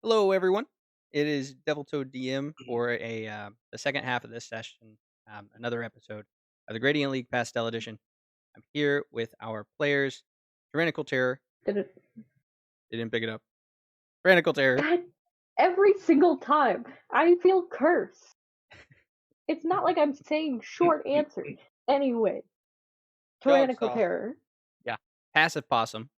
Hello, everyone. It is Devil Toad DM for the second half of this session, another episode of the Gradient League Pastel Edition. I'm here with our players, Tyrannical Terror. Did it They didn't pick it up. Tyrannical Terror. God, every single time I feel cursed. It's not like I'm saying short answers. Anyway, Dog tyrannical Stall. terror. Yeah. Passive Possum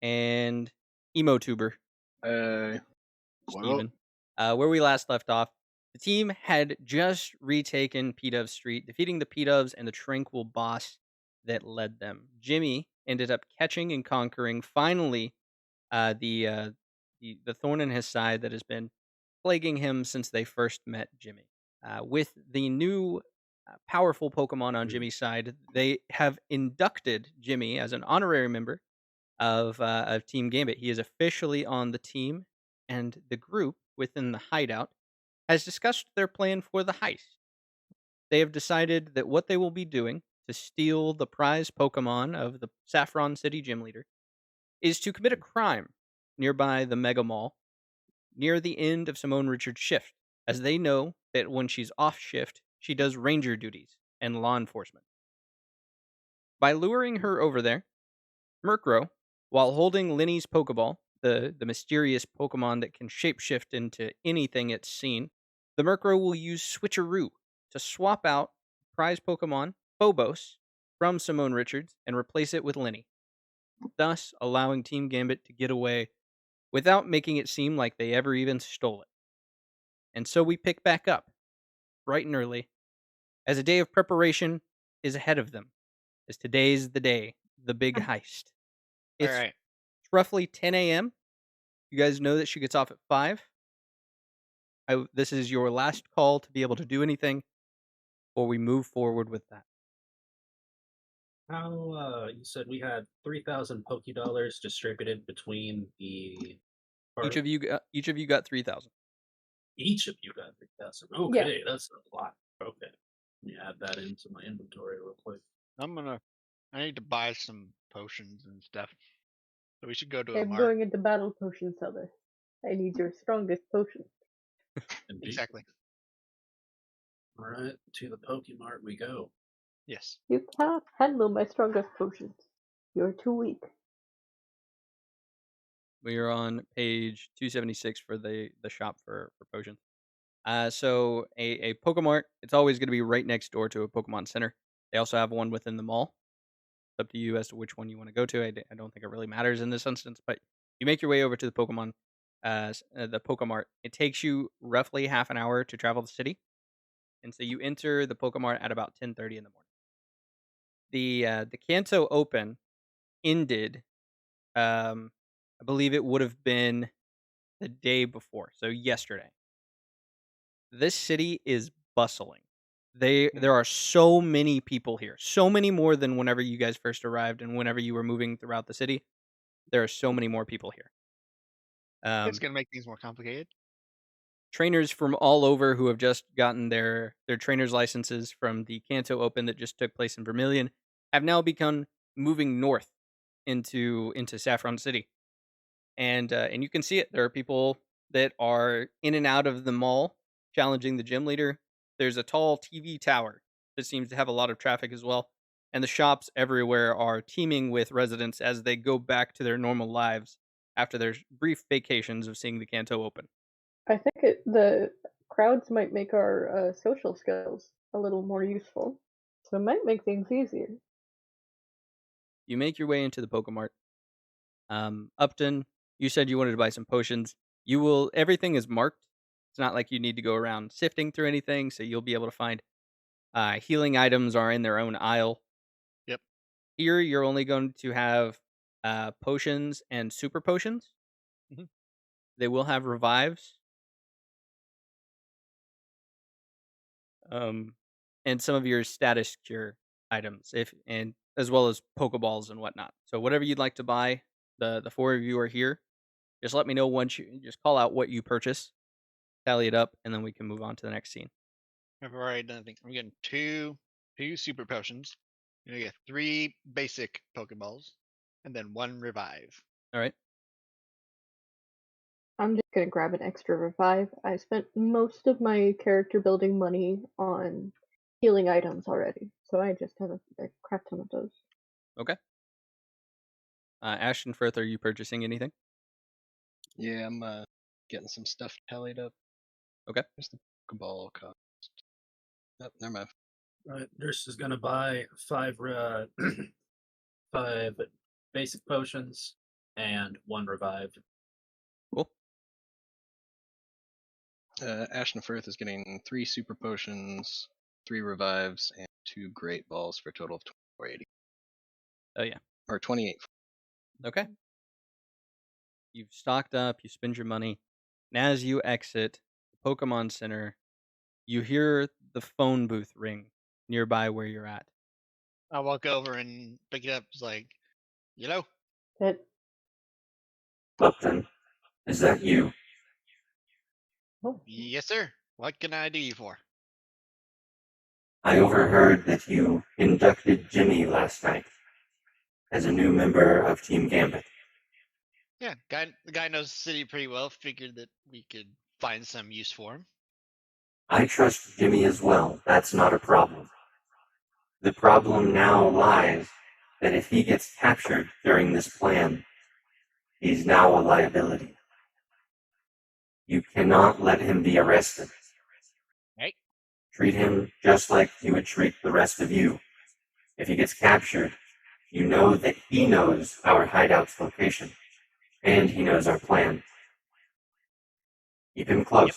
and Emo Tuber, Well, Steven. Where we last left off, the team had just retaken P-Dove Street, defeating the P-Doves and the Tranquil boss that led them. Jimmy ended up catching and conquering finally uh, the uh, the thorn in his side that has been plaguing him since they first met Jimmy. With the new powerful Pokemon on Jimmy's side, they have inducted Jimmy as an honorary member of Team Gambit. He is officially on the team, and the group within the hideout has discussed their plan for the heist. They have decided that what they will be doing to steal the prize Pokemon of the Saffron City gym leader is to commit a crime nearby the Mega Mall near the end of Simone Richards' shift, as they know that when she's off shift, she does ranger duties and law enforcement. By luring her over there, Murkrow, while holding Lenny's Pokeball, the mysterious Pokemon that can shapeshift into anything it's seen, the Murkrow will use Switcheroo to swap out prize Pokemon Phobos from Simone Richards and replace it with Lenny, thus allowing Team Gambit to get away without making it seem like they ever even stole it. And so we pick back up, bright and early, as a day of preparation is ahead of them, as today's the day, the big heist. all It's right. roughly 10 a.m. You guys know that she gets off at 5. This is your last call to be able to do anything, or we move forward with that. How you said we had 3,000 Poké Dollars distributed between the Each of you got 3,000. each of you got 3,000. Okay, that's a lot. Okay. Let me add that into my inventory real quick. I need to buy some potions and stuff. So we should go to a I'm mart. going into battle potion seller. I need your strongest potion. Indeed. Exactly. All right, to the Pokemart we go. Yes. You cannot handle my strongest potions. You're too weak. We are on page 276 for the shop for potions. So a Pokemart, it's always going to be right next door to a Pokemon Center. They also have one within the mall. It's up to you as to which one you want to go to. I don't think it really matters in this instance, but you make your way over to the Pokemart. It takes you roughly half an hour to travel the city, and so you enter the Pokemart at about 10:30 in the morning. The Kanto Open ended. I believe it would have been the day before, so yesterday. This city is bustling. There are so many people here, so many more than whenever you guys first arrived and whenever you were moving throughout the city. There are so many more people here. It's Um, gonna make things more complicated. Trainers from all over who have just gotten their trainers licenses from the Kanto Open that just took place in Vermilion have now begun moving north into Saffron City, and you can see it. There are people that are in and out of the mall challenging the gym leader. There's a tall TV tower that seems to have a lot of traffic as well, and the shops everywhere are teeming with residents as they go back to their normal lives after their brief vacations of seeing the Kanto Open. I think the crowds might make our social skills a little more useful. So it might make things easier. You make your way into the Pokemart. Upton, you said you wanted to buy some potions. You will. Everything is marked. It's not like you need to go around sifting through anything, so you'll be able to find healing items are in their own aisle. Yep. Here, you're only going to have potions and super potions. Mhm. They will have revives, and some of your status cure items, if and as well as Pokeballs and whatnot. So whatever you'd like to buy, the four of you are here. Just let me know once you just call out what you purchase, tally it up, and then we can move on to the next scene. I've already done things. I'm getting two super potions. I'm gonna get 3 basic Pokeballs, and then 1 revive. All right. I'm just gonna grab an extra revive. I spent most of my character building money on healing items already, so I just have a crap ton of those. Okay. Ashton Firth, are you purchasing anything? Yeah, I'm getting some stuff tallied up. Okay. Where's the Pokeball cost? Oh, never mind. Right, Nurse is gonna buy 5 5 basic potions and 1 revive. Cool. Ashton Firth is getting 3 super potions, 3 revives, and 2 great balls for a total of 2480. Oh yeah. Or 28. Okay. You've stocked up. You spend your money, and as you exit the Pokemon Center, you hear the phone booth ring nearby where you're at. I walk over and pick it up. It's like, hello? That Upton, is that you? oh, Yes, sir. What can I do you for? I overheard that you inducted Jimmy last night as a new member of Team Gambit. Yeah, the guy knows the city pretty well. Figured that we could find some use for him. I trust Jimmy as well. That's not a problem. The problem now lies that if he gets captured during this plan, he's now a liability. You cannot let him be arrested. Right? Treat him just like you would treat the rest of you. If he gets captured, you know that he knows our hideout's location, and he knows our plan. Keep him close. Yep.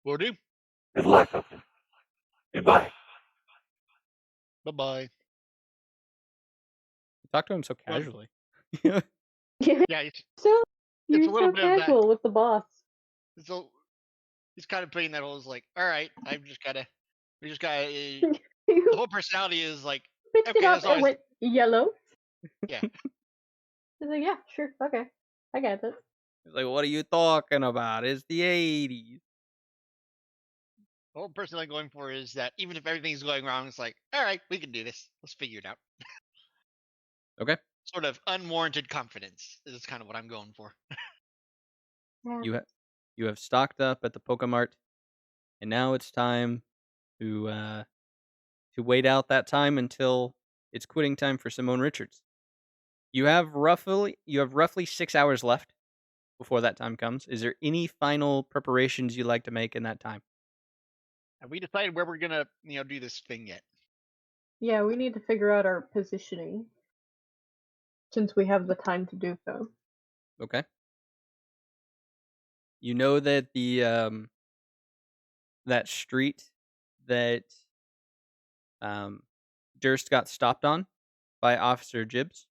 Will do. Good luck, Upton. Goodbye. Bye-bye. You talk to him so Well- casually. yeah, Yeah, so It's you're a little so bit of that. casual with the boss. so he's kind of putting that whole like, all right, we just gotta. You The whole personality is like, picked okay, it up that's always and went yellow. yeah. I was like, yeah, sure, okay, I get it. He's like, what are you talking about? It's the 80s. The whole person I'm going for is that even if everything's going wrong, it's like, all right, we can do this. Let's figure it out. Okay. Sort of unwarranted confidence is kind of what I'm going for. Yeah. You have stocked up at the Pokemart, and now it's time to wait out that time until it's quitting time for Simone Richards. You have roughly 6 hours left before that time comes. Is there any final preparations you'd like to make in that time? Have we decided where we're gonna, do this thing yet? Yeah, we need to figure out our positioning since we have the time to do so. Okay. You know that that street that Durst got stopped on by Officer Gibbs,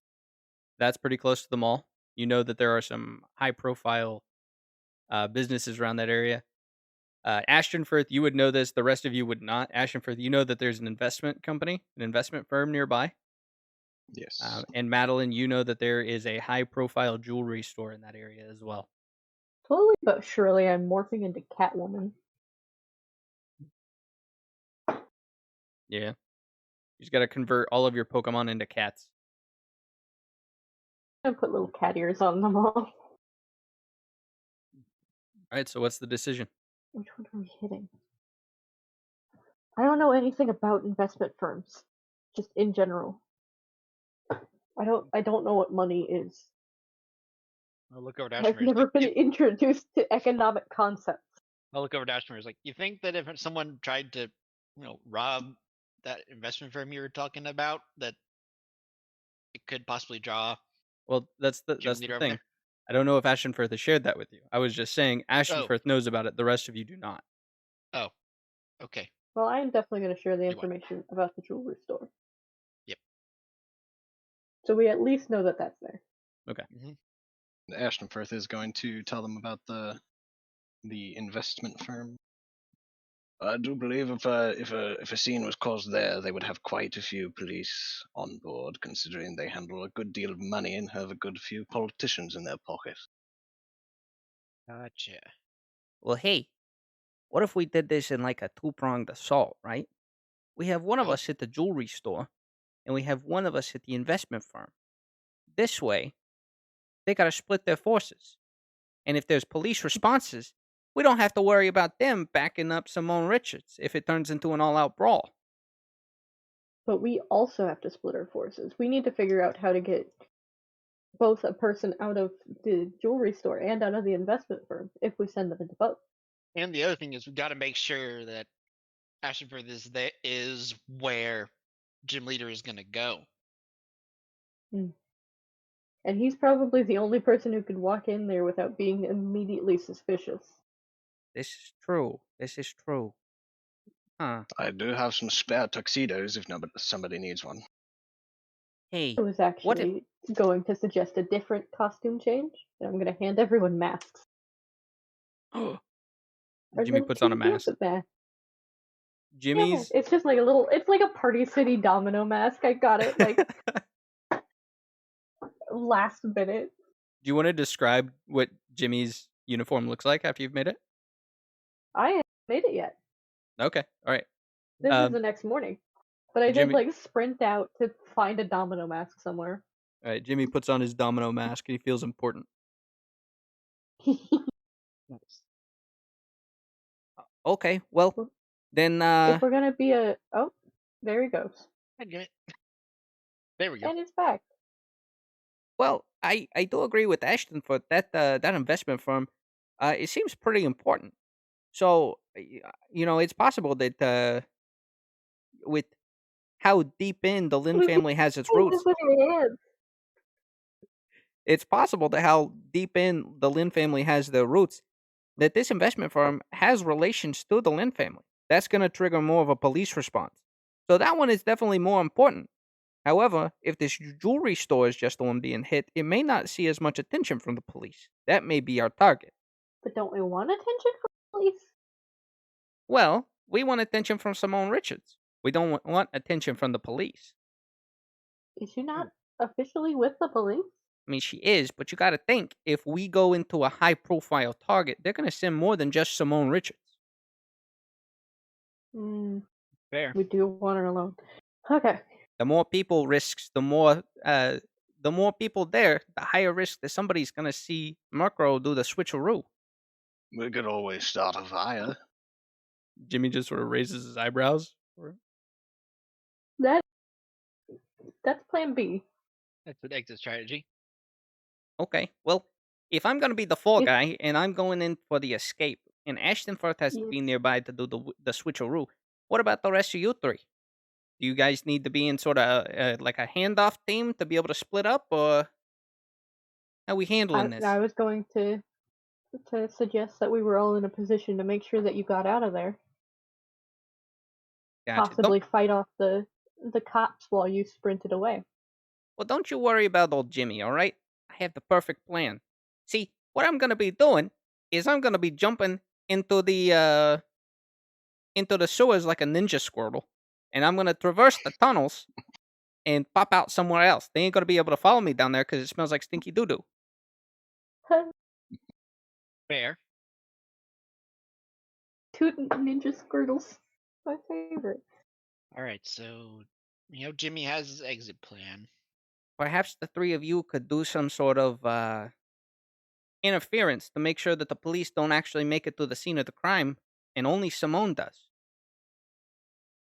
that's pretty close to the mall. You know that there are some high profile businesses around that area. Ashton Firth, you would know this. The rest of you would not. Ashton Firth, you know that there's an investment company, an investment firm nearby. Yes. And Madeline, you know that there is a high profile jewelry store in that area as well. Slowly but surely, I'm morphing into Catwoman. Yeah. You just got to convert all of your Pokemon into cats. And put little cat ears on them all. All right, so what's the decision? Which one are we hitting? I don't know anything about investment firms, just in general. I don't know what money is. I'll look over to I've Ashmere. never been introduced to economic concepts. I'll look over to Ashmere. It's like, you think that if someone tried to, rob that investment firm you were talking about, that it could possibly draw Well, that's the Jim Leader over thing. there? I don't know if Ashton Firth has shared that with you. I was just saying Ashton Oh. Firth knows about it. The rest of you do not. Oh, okay. Well, I am definitely going to share the You what? information about the jewelry store. Yep. So we at least know that that's there. Okay. Ashton Firth is going to tell them about the investment firm. I do believe if a scene was caused there, they would have quite a few police on board, considering they handle a good deal of money and have a good few politicians in their pocket. Gotcha. Well, hey, what if we did this in like a two-pronged assault, right? We have one of Oh. us at the jewelry store, and we have one of us at the investment firm. This way, they got to split their forces. And if there's police responses, we don't have to worry about them backing up Simone Richards if it turns into an all-out brawl. But we also have to split our forces. We need to figure out how to get both a person out of the jewelry store and out of the investment firm if we send them into both. And the other thing is we got to make sure that Ashford is where Gym Leader is going to go. And he's probably the only person who could walk in there without being immediately suspicious. This is true. This is true. Huh. I do have some spare tuxedos if somebody needs one. Hey, I was what if actually going to suggest a different costume change, and I'm going to hand everyone masks. Our Jimmy little puts on a Team mask? Gambit mask. Yeah, Jimmy's it's just like it's like a Party City domino mask. I got it like last minute. Do you want to describe what Jimmy's uniform looks like after you've made it? I haven't made it yet. Okay, all right. This is the next morning. But I did Jimmy- like sprint out to find a domino mask somewhere. All right, Jimmy puts on his domino mask and he feels important. Nice. Okay, well, then If we're gonna be there he goes. I get it. There we go. And it's back. well, I do agree with Ashton for that investment firm. It seems pretty important. So, it's possible that with how deep in the Lin family has its Hold roots, this with your hands. it's possible that how deep in the Lin family has their roots, that this investment firm has relations to the Lin family. That's going to trigger more of a police response. So that one is definitely more important. However, if this jewelry store is just the one being hit, it may not see as much attention from the police. That may be our target. But don't we want attention from police? Well, we want attention from Simone Richards. We don't want attention from the police. Is she not officially with the police? I mean, she is, but you got to think if we go into a high profile target, they're going to send more than just Simone Richards. Fair. We do want her alone. Okay. The more people risks, the more people there, the higher risk that somebody's going to see Murkrow do the switcheroo. We could always start a fire. Jimmy just sort of raises his eyebrows. That's plan B. That's an exit strategy. Okay, well, if I'm going to be the fall If- guy and I'm going in for the escape, and Ashton Firth has to be Yes. nearby to do the switcheroo, what about the rest of you three? Do you guys need to be in sort of like a handoff team to be able to split up, or how are we handling this? I was going to suggest that we were all in a position to make sure that you got out of there. Gotcha. Possibly fight off the cops while you sprinted away. Well, don't you worry about old Jimmy, all right? I have the perfect plan. See, what I'm going to be doing is I'm going to be jumping into the sewers like a ninja squirtle, and I'm going to traverse the tunnels and pop out somewhere else. They ain't going to be able to follow me down there because it smells like stinky doo-doo. Fair. Two ninja squirtles. My favorite. All right, so Jimmy has his exit plan. Perhaps the three of you could do some sort of interference to make sure that the police don't actually make it to the scene of the crime, and only Simone does.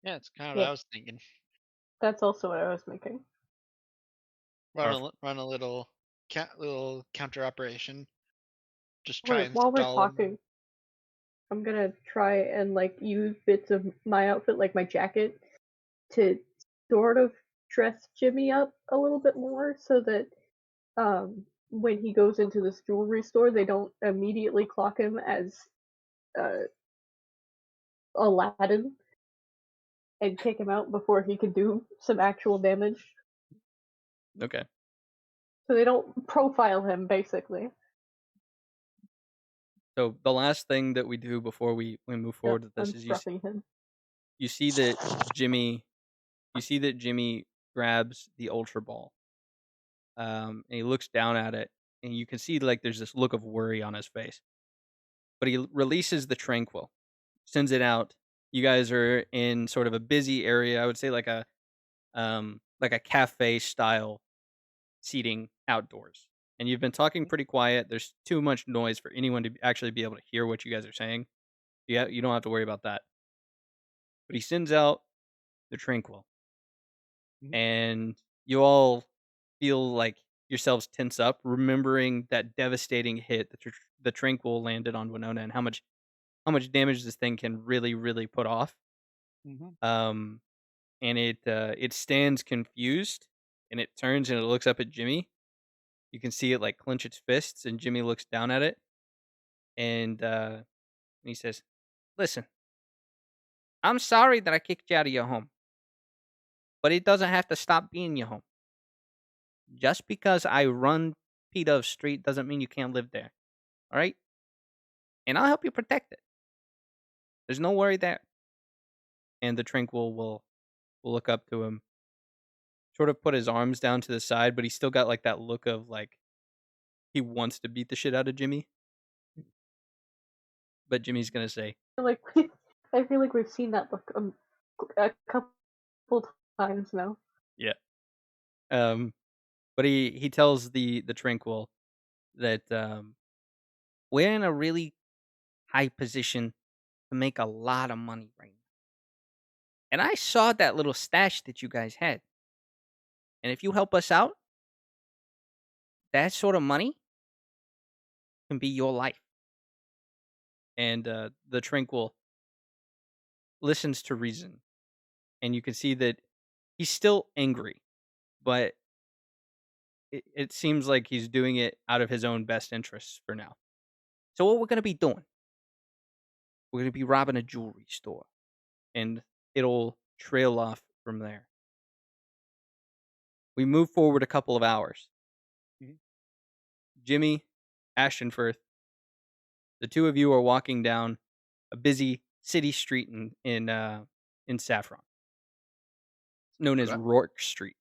Yeah, it's kind of what Yeah. I was thinking. That's also what I was making. Run a little counter operation. Just try Wait, and while we're stall 'em. talking, I'm gonna try and use bits of my outfit, like my jacket, to sort of dress Jimmy up a little bit more so that when he goes into this jewelry store, they don't immediately clock him as Aladdin and kick him out before he could do some actual damage. Okay. So they don't profile him, basically. So the last thing that we do before we move forward with this I'm is scruffing him. you see that Jimmy grabs the Ultra Ball, and he looks down at it, and you can see there's this look of worry on his face. But he releases the Tranquil, sends it out. You guys are in sort of a busy area. I would say like a cafe style seating outdoors. and you've been talking pretty quiet. There's too much noise for anyone to actually be able to hear what you guys are saying. Yeah, you don't have to worry about that. But he sends out the Tranquil, Mhm. and you all feel like yourselves tense up, remembering that devastating hit that the Tranquil landed on Winona, and how much damage this thing can really, really put off. Mhm. Um, and it stands confused, and it turns and it looks up at Jimmy. You can see it like clench its fists, and Jimmy looks down at it, and he says, "Listen, I'm sorry that I kicked you out of your home, but it doesn't have to stop being your home. Just because I run P Dove Street doesn't mean you can't live there. All right? And I'll help you protect it. There's no worry there." And the Tranquil will look up to him, sort of put his arms down to the side, but he's still got like that look of like he wants to beat the shit out of Jimmy. But Jimmy's gonna say, Like I feel like we've seen that look a couple times now. "Yeah." Um, but he tells the Tranquil that we're in a really high position to make a lot of money right now. And I saw that little stash that you guys had. And if you help us out, that sort of money can be your life. And the Tranquil listens to reason. And you can see that he's still angry, but it seems like he's doing it out of his own best interests for now. So, what we're going to be doing, we're going to be robbing a jewelry store. And it'll trail off from there. We move forward a couple of hours. Mhm. Jimmy, Ashtonfirth, the two of you are walking down a busy city street in Saffron. It's known as Okay. Rourke Street.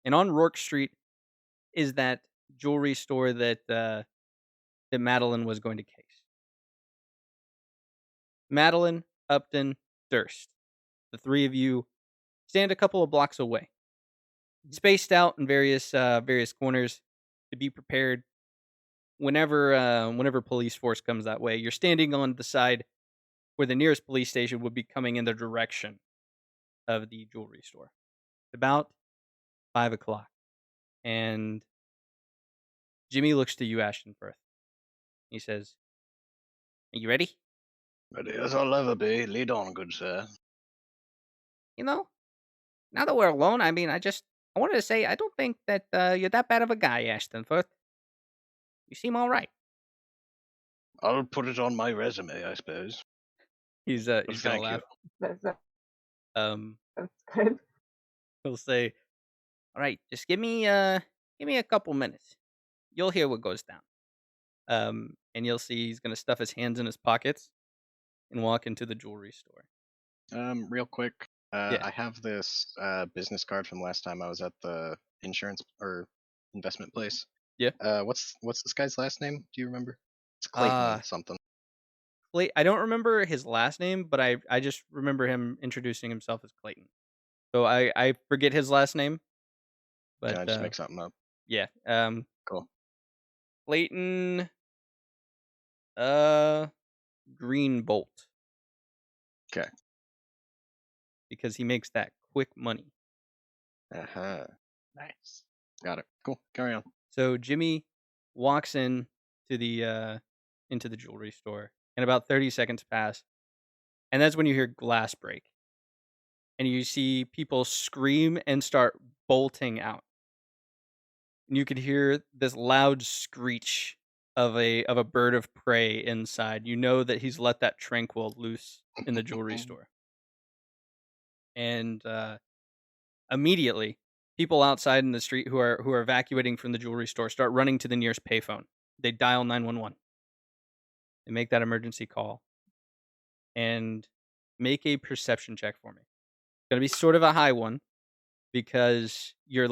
And on Rourke Street is that jewelry store that Madeline was going to case. Madeline, Upton, Durst. The three of you stand a couple of blocks away, spaced out in various corners to be prepared whenever police force comes that way. You're standing on the side where the nearest police station would be coming in the direction of the jewelry store. About 5 o'clock, and Jimmy looks to you, Ashton Firth. He says, "Are you ready?" Ready as I'll ever be. Lead on, good sir. You know, now that we're alone, I mean, I wanted to say I don't think that you're that bad of a guy, Ashton Firth. You seem all right. I'll put it on my resume, I suppose. He's But he's gonna thank you. laugh. That's Um, good. he'll say, "All right, just give me a couple minutes. You'll hear what goes down." And you'll see he's gonna stuff his hands in his pockets and walk into the jewelry store. Real quick, Yeah. I have this business card from last time I was at the insurance or investment place. Yeah. What's this guy's last name? Do you remember? It's Uh, Clayton something. I don't remember his last name, but I just remember him introducing himself as Clayton. So I forget his last name, but Can I just make something up? yeah. Cool. Clayton uh Greenbolt, Okay. because he makes that quick money. Uh-huh. Nice. Got it. Cool. Carry on. So Jimmy walks into the jewelry store, and about 30 seconds pass, and that's when you hear glass break, and you see people scream and start bolting out. And you could hear this loud screech of a bird of prey inside. You know that he's let that Tranquil loose in the jewelry store. And immediately, people outside in the street who are evacuating from the jewelry store start running to the nearest payphone. They dial 911. They make that emergency call and make a perception check for me. It's gonna be sort of a high one because you're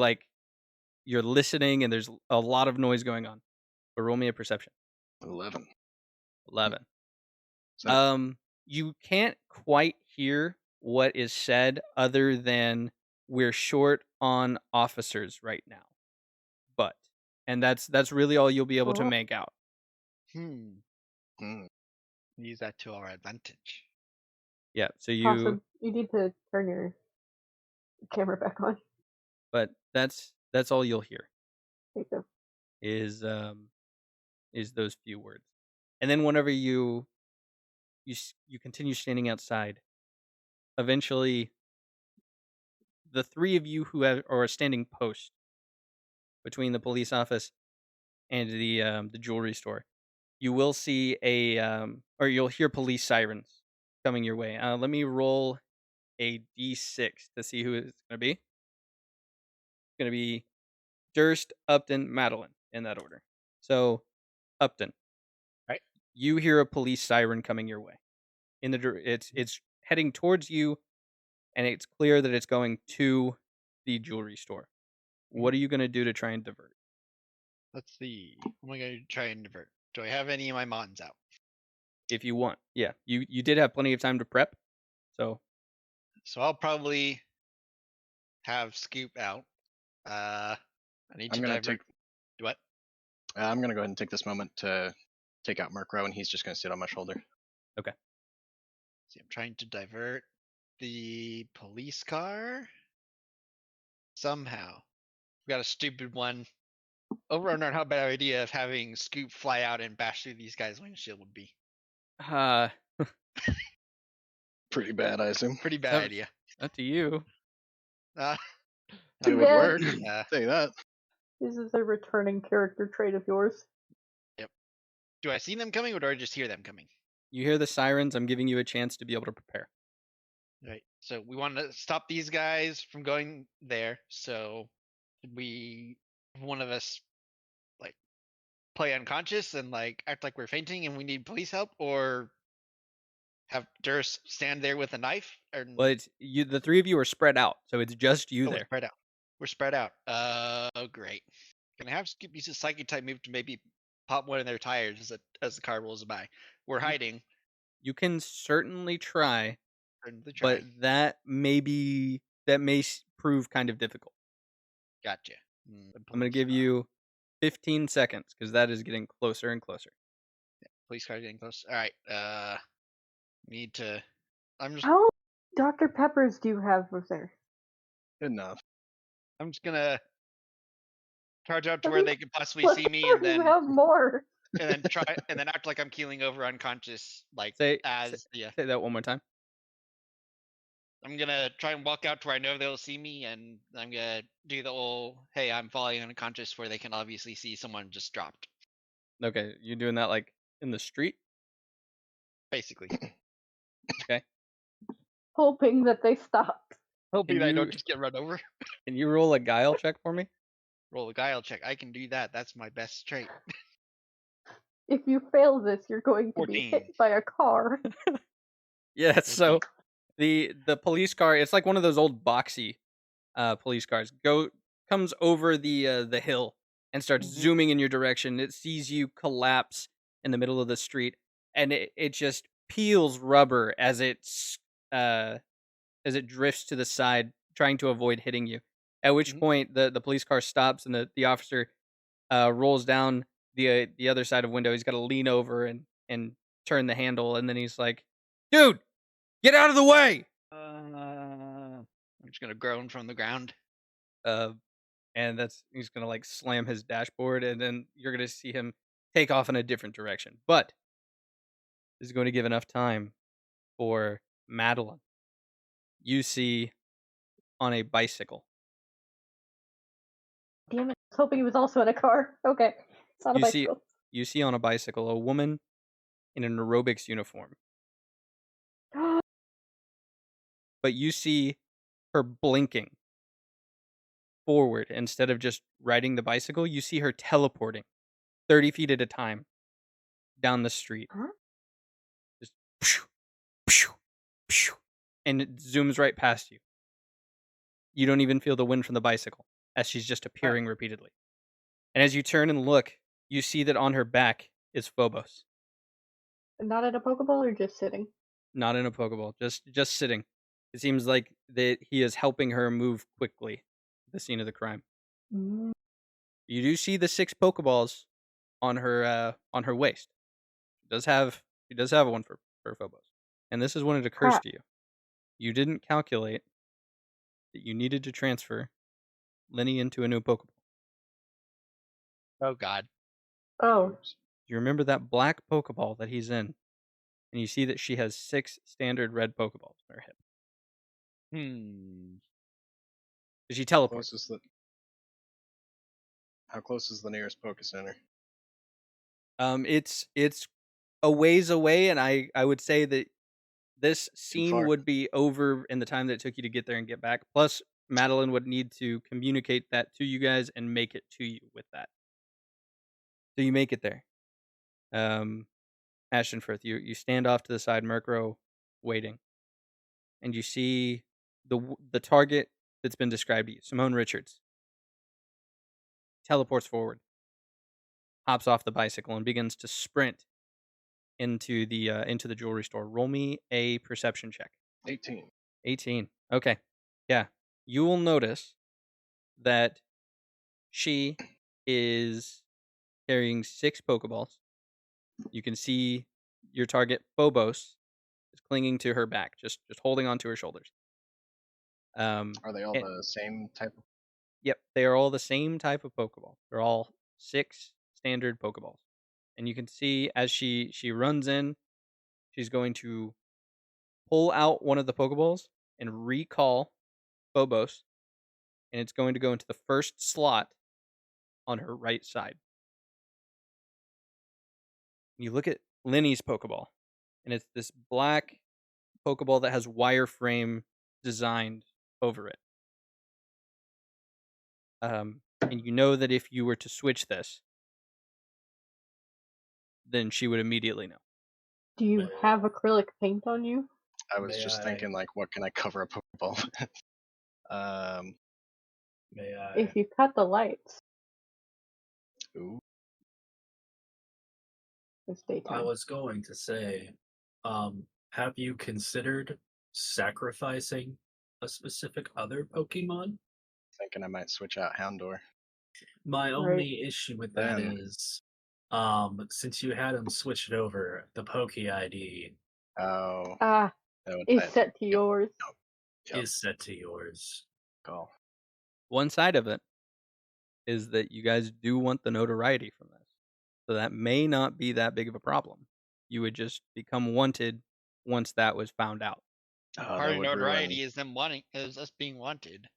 listening and there's a lot of noise going on. But roll me a perception. 11. 11. So, You can't quite hear what is said other than we're short on officers right now. But And that's really all you'll be able to Cool. make out. Hmm. Hmm. Use that to our advantage. Yeah. So Possum, you need to turn your camera back on. but that's all you'll hear There you go. is those few words. And then whenever you continue standing outside, eventually the three of you who are standing post between the police office and the jewelry store, you will see or you'll hear police sirens coming your way. Let me roll a d6 to see who it's going to be. It's going to be Durst, Upton, Madeline in that order. So, Upton, Right. you hear a police siren coming your way. It's heading towards you, and it's clear that it's going to the jewelry store. What are you going to do to try and divert? Let's see. What am I going to try and divert? Do I have any of my mons out? If you want, yeah, you did have plenty of time to prep, so So I'll probably have Scoop out. I need I'm to gonna divert. What? I'm gonna go ahead and take this moment to take out Murkrow, and he's just gonna sit on my shoulder. okay. See, I'm trying to divert the police car. Somehow. We got a stupid one. Over on how bad idea of having Scoop fly out and bash through these guys' windshield would be. Uh, Pretty bad, I assume. Pretty bad So- idea. up to you. Uh, It would bad. work. uh, Say that. This is a returning character trait of yours. do I see them coming or do I just hear them coming? You hear the sirens. I'm giving you a chance to be able to prepare. Right. So we want to stop these guys from going there. So we, one of us, like, play unconscious and like act like we're fainting and we need police help, or have Durst stand there with a knife? Or Well, it's you. The three of you are spread out, so it's just you we're there. spread out. We're spread out. Oh, great. Can I have Scoop use a psychic type move to maybe pop one of their tires as the car rolls by? We're hiding. You can certainly try, Certainly but try. that may prove kind of difficult. Gotcha. I'm going to give you 15 seconds because that is getting closer and closer. Police car getting close. All right. Need to. I'm just. How Dr. Peppers do you have over there? Good enough. I'm just gonna charge out to I where mean, they could possibly see me, and You then have more. act like I'm keeling over unconscious, like Say yeah. say that one more time. I'm gonna try and walk out to where I know they'll see me, and I'm gonna do the old "Hey, I'm falling unconscious," where they can obviously see someone just dropped. Okay, you're doing that like in the street. Basically, Okay, Hoping that they stop. hoping I you- don't just get run over. can you roll a guile check for me? Roll a guile check. I can do that. That's my best trait. If you fail this, you're going to be 14. hit by a car. Yeah. So 14. the police car, it's like one of those old boxy police cars. Comes over the hill and starts Mhm. zooming in your direction. It sees you collapse in the middle of the street, and it just peels rubber as it drifts to the side, trying to avoid hitting you. At which Mhm. point the police car stops and the officer rolls down the other side of window. He's got to lean over and turn the handle, and then he's like, "Dude, get out of the way!" I'm just gonna groan from the ground. And he's gonna like slam his dashboard, and then you're gonna see him take off in a different direction. But this is going to give enough time for Madeline. You see on a bicycle. Damn it. I was hoping he was also in a car. Okay. It's not a bicycle. You see on a bicycle a woman in an aerobics uniform. But you see her blinking forward instead of just riding the bicycle. You see her teleporting 30 feet at a time down the street. Huh? Just pshoo, pshoo, pshoo, and it zooms right past you. You don't even feel the wind from the bicycle as she's just appearing repeatedly. And as you turn and look, you see that on her back is Phobos. Not in a Pokeball or just sitting? Not in a Pokeball, just sitting. It seems like that he is helping her move quickly to the scene of the crime. Mm. You do see the 6 Pokeballs on her waist. She does have one for Phobos. And this is when it occurs Crap. to you. You didn't calculate that you needed to transfer Lenny into a new Pokeball. Oh God. Oh, You remember that black Pokeball that he's in, and you see that she has 6 standard red Pokeballs on her hip. Hmm. She teleports. How close is the nearest Poke Center? It's a ways away, and I would say that this scene far. would be over in the time that it took you to get there and get back. Plus, Madeline would need to communicate that to you guys and make it to you with that. So you make it there. Ashton Firth, you stand off to the side, Murkrow waiting, and you see the target that's been described to you, Simone Richards, teleports forward, hops off the bicycle, and begins to sprint into the jewelry store. Roll me a perception check. 18. 18. Okay. Yeah. You will notice that she is carrying 6 Pokeballs. You can see your target, Phobos, is clinging to her back, just holding onto her shoulders. Are they all and- the same type of? Yep, they are all the same type of Pokeball. They're all 6 standard Pokeballs. And you can see as she runs in, she's going to pull out one of the Pokeballs and recall Phobos, and it's going to go into the first slot on her right side. You look at Lenny's Pokeball, and it's this black Pokeball that has wireframe designed over it. And you know that if you were to switch this, then she would immediately know. do you have acrylic paint on you? I was just thinking, like, what can I cover a Pokeball with? May I? If you cut the lights, Ooh. it's I daytime. was going to say, have you considered sacrificing a specific other Pokemon? Thinking I might switch out Houndour. My only issue with that Then- is, since you had him switch it over, the Poke ID Oh. Ah, that would- it's that- set to yours. Yep. is set to yours. Call. One side of it is that you guys do want the notoriety from this. So that may not be that big of a problem. You would just become wanted once that was found out. Oh, Part that of would notoriety ruin, is us being wanted.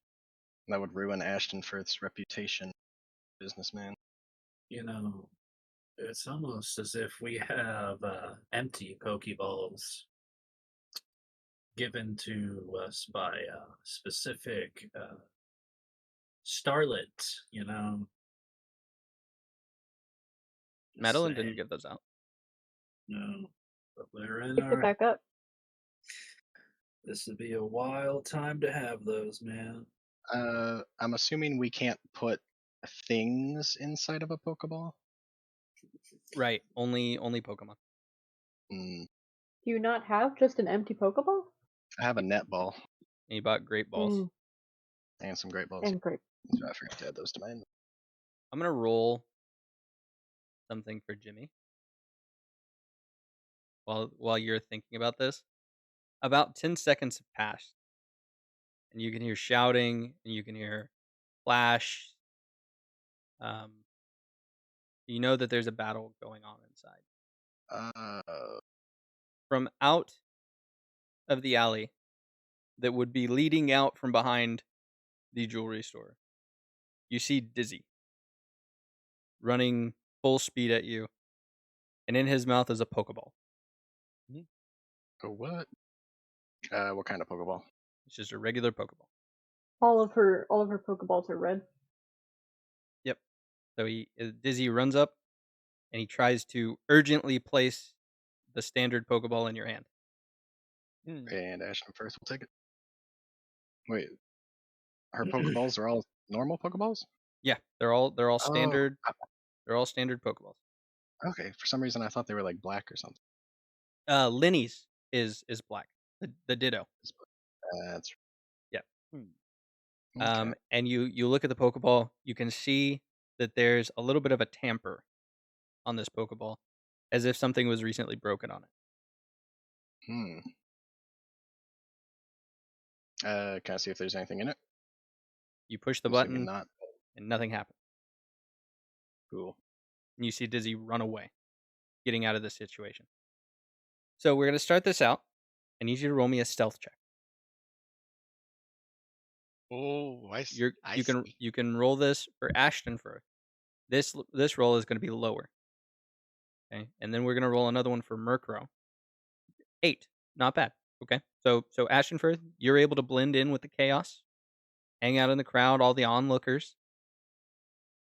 that would ruin Ashton Firth's reputation, businessman. You know, it's almost as if we have empty Pokeballs given to us by a specific starlet, you know. Just Madeline saying. didn't give those out. No, but we're in Pick it our. back up. This would be a wild time to have those, man. I'm assuming we can't put things inside of a Pokeball. Right. Only Pokemon. Hmm. Do you not have just an empty Pokeball? I have a netball And you bought Great Balls. and some great balls. And great. I forgot to add those to mine. I'm gonna roll something for Jimmy. While you're thinking about this, about 10 seconds have passed, and you can hear shouting, and you can hear flash. You know that there's a battle going on inside. From out of the alley that would be leading out from behind the jewelry store, you see Dizzy running full speed at you, and in his mouth is a Pokeball. Oh, what? What kind of Pokeball? It's just a regular Pokeball. All of her Pokeballs are red. Yep. So Dizzy runs up, and he tries to urgently place the standard Pokeball in your hand. And Ashton Firth will take it. Wait, her Pokeballs are all normal Pokeballs? Yeah, they're all Oh, standard. They're all standard Pokeballs. okay. For some reason, I thought they were like black or something. Lenny's is black. The Ditto. That's Yeah. okay. And you look at the Pokeball. You can see that there's a little bit of a tamper on this Pokeball, as if something was recently broken on it. Hmm. Can I see if there's anything in it? You push the I'm assuming button, not. and nothing happens. Cool. And you see Dizzy run away, getting out of the situation. So we're going to start this out. I need you to roll me a stealth check. Oh, I You can see. you can roll this for Ashton first. This roll is going to be lower. Okay, and then we're going to roll another one for Murkrow. 8, not bad. Okay, so Ashton first, you're able to blend in with the chaos, hang out in the crowd, all the onlookers,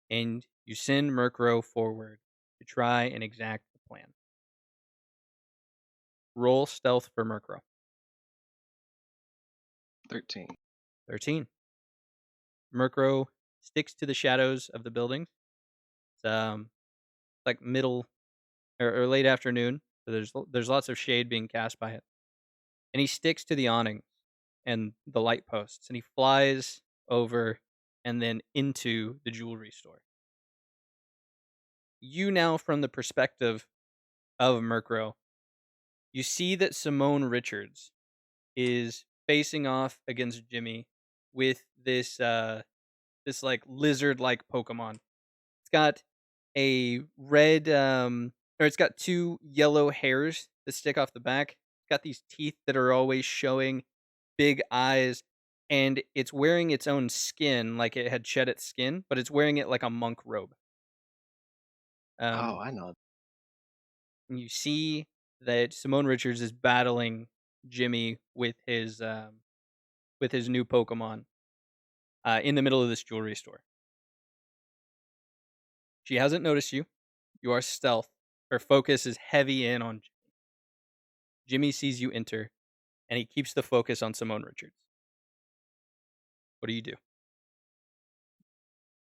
and you send Murkrow forward to try and exact the plan. Roll stealth for Murkrow. 13. 13. Murkrow sticks to the shadows of the buildings. It's like middle or late afternoon, so there's lots of shade being cast by it. And he sticks to the awnings and the light posts, and he flies over and then into the jewelry store. You now, from the perspective of Murkrow, you see that Simone Richards is facing off against Jimmy with this like lizard like Pokemon. It's got a red or it's got two yellow hairs that stick off the back. It's got these teeth that are always showing, big eyes, and it's wearing its own skin, like it had shed its skin, but it's wearing it like a monk robe. Oh, Um I know. and you see that Simone Richards is battling Jimmy with his new Pokemon in the middle of this jewelry store. She hasn't noticed you. You are stealth. Her focus is heavy in on Jimmy. Jimmy sees you enter, and he keeps the focus on Simone Richards. What do you do?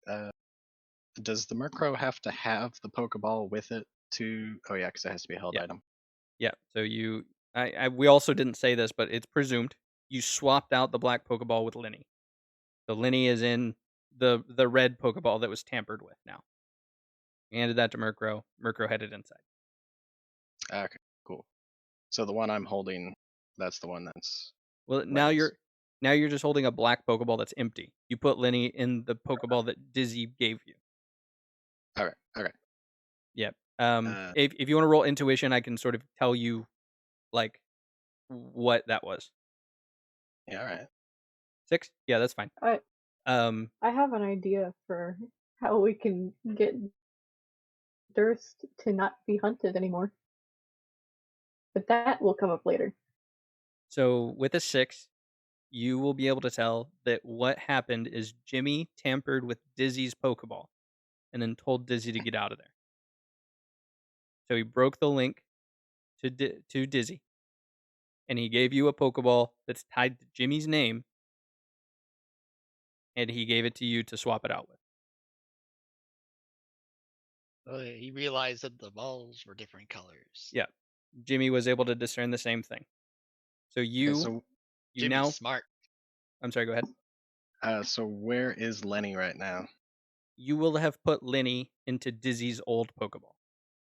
Uh, does the Murkrow have to have the Pokeball with it to? Oh yeah, because it has to be a held Yeah. item. Yeah. So we also didn't say this, but it's presumed you swapped out the black Pokeball with Linny. So Linny is in the red Pokeball that was tampered with now. You handed that to Murkrow. Murkrow headed inside. Okay, cool. So the one I'm holding, that's the one that's Well, Lenny's. now you're just holding a black Pokeball that's empty. You put Linny in the Pokeball that Dizzy gave you. Okay, okay. Yep. Uh, If you want to roll intuition, I can sort of tell you like what that was. yeah, all right. 6? Yeah, that's fine. I have an idea for how we can get Durst to not be hunted anymore. But that will come up later. So with a 6, you will be able to tell that what happened is Jimmy tampered with Dizzy's Pokeball and then told Dizzy to get out of there. So he broke the link to Dizzy, and he gave you a Pokeball that's tied to Jimmy's name, and he gave it to you to swap it out with. He realized that the balls were different colors. Yeah. Jimmy was able to discern the same thing. So Okay, you Jimmy's now smart. I'm sorry, go ahead. so where is Lenny right now? You will have put Linny into Dizzy's old Pokeball.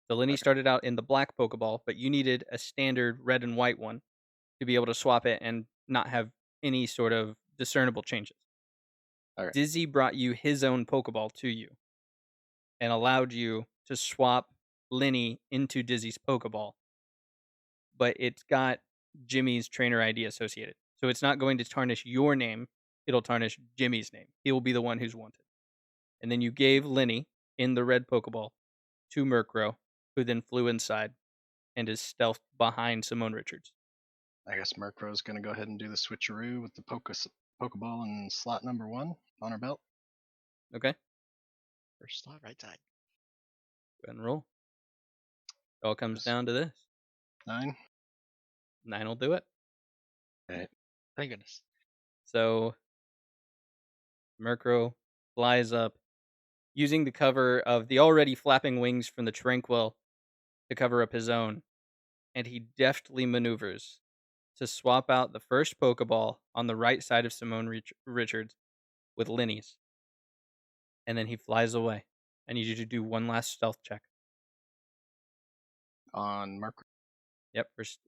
So Linny Okay. started out in the black Pokeball, but you needed a standard red and white one to be able to swap it and not have any sort of discernible changes. Okay. Dizzy brought you his own Pokeball to you and allowed you to swap Linny into Dizzy's Pokeball, but it's got Jimmy's trainer ID associated. So it's not going to tarnish your name, it'll tarnish Jimmy's name. He will be the one who's wanted. And then you gave Linny in the red Pokeball to Murkrow, who then flew inside and is stealthed behind Simone Richards. I guess Murkrow's gonna go ahead and do the switcheroo with the Pokeball in slot number 1 on her belt. Okay, First slot, right side. go ahead and roll. It all comes down to this. 9. 9 will do it. Right. Thank goodness. So Murkrow flies up, using the cover of the already flapping wings from the Tranquil to cover up his own, and he deftly maneuvers to swap out the first Pokeball on the right side of Simone Richards with Linny's. And then he flies away. I need you to do one last stealth check. On Mark Yep,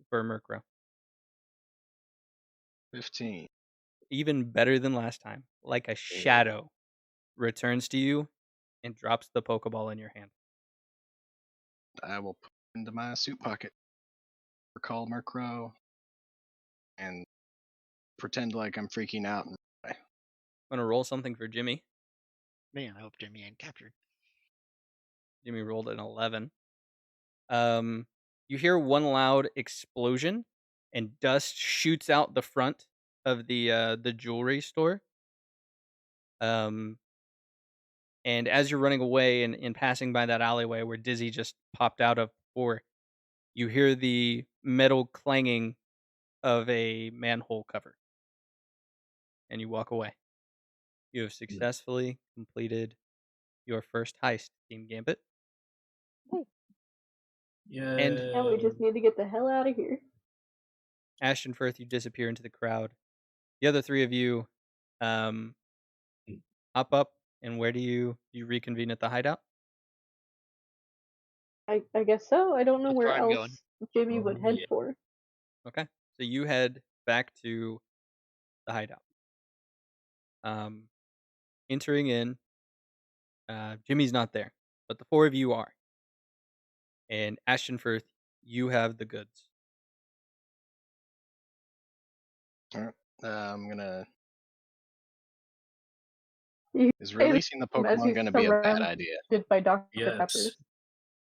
for Murkrow. 15. Even better than last time. Like a shadow returns to you and drops the Pokeball in your hand. I will put it into my suit pocket. Recall Murkrow and pretend like I'm freaking out. I'm gonna roll something for Jimmy. Man, I hope Jimmy ain't captured. Jimmy rolled an 11. You hear one loud explosion, and dust shoots out the front of the jewelry store. And as you're running away and passing by that alleyway where Dizzy just popped out of before, you hear the metal clanging of a manhole cover, and you walk away. You have successfully completed your first heist, Team Gambit. Yeah. And Now we just need to get the hell out of here. Ashton Firth, you disappear into the crowd. The other three of you hop up, and where do you reconvene at the hideout? I guess so. I don't know That's where where I'm else going. Jimmy would head yeah. for. Okay, so you head back to the hideout. Entering in, Jimmy's not there, but the four of you are. And Ashton Firth, you have the goods. Alright. I'm gonna. You Is say releasing the this as Pokemon he's gonna be a bad surrounded idea? by Dr. Yes. Peppers.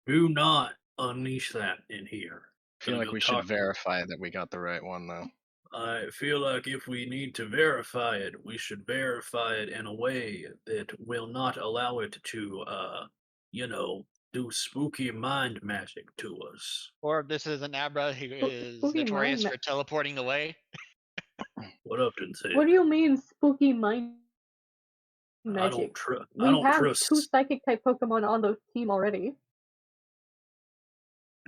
Do not unleash that in here. I feel Gonna like go we talk- should verify that we got the right one, though. I feel like if we need to verify it, we should verify it in a way that will not allow it to, do spooky mind magic to us. Or if this is an Abra who is Spooky notorious mind for teleporting away. What up, Densei? What do you mean spooky mind I magic? don't We have trust 2 psychic type Pokemon on the team already.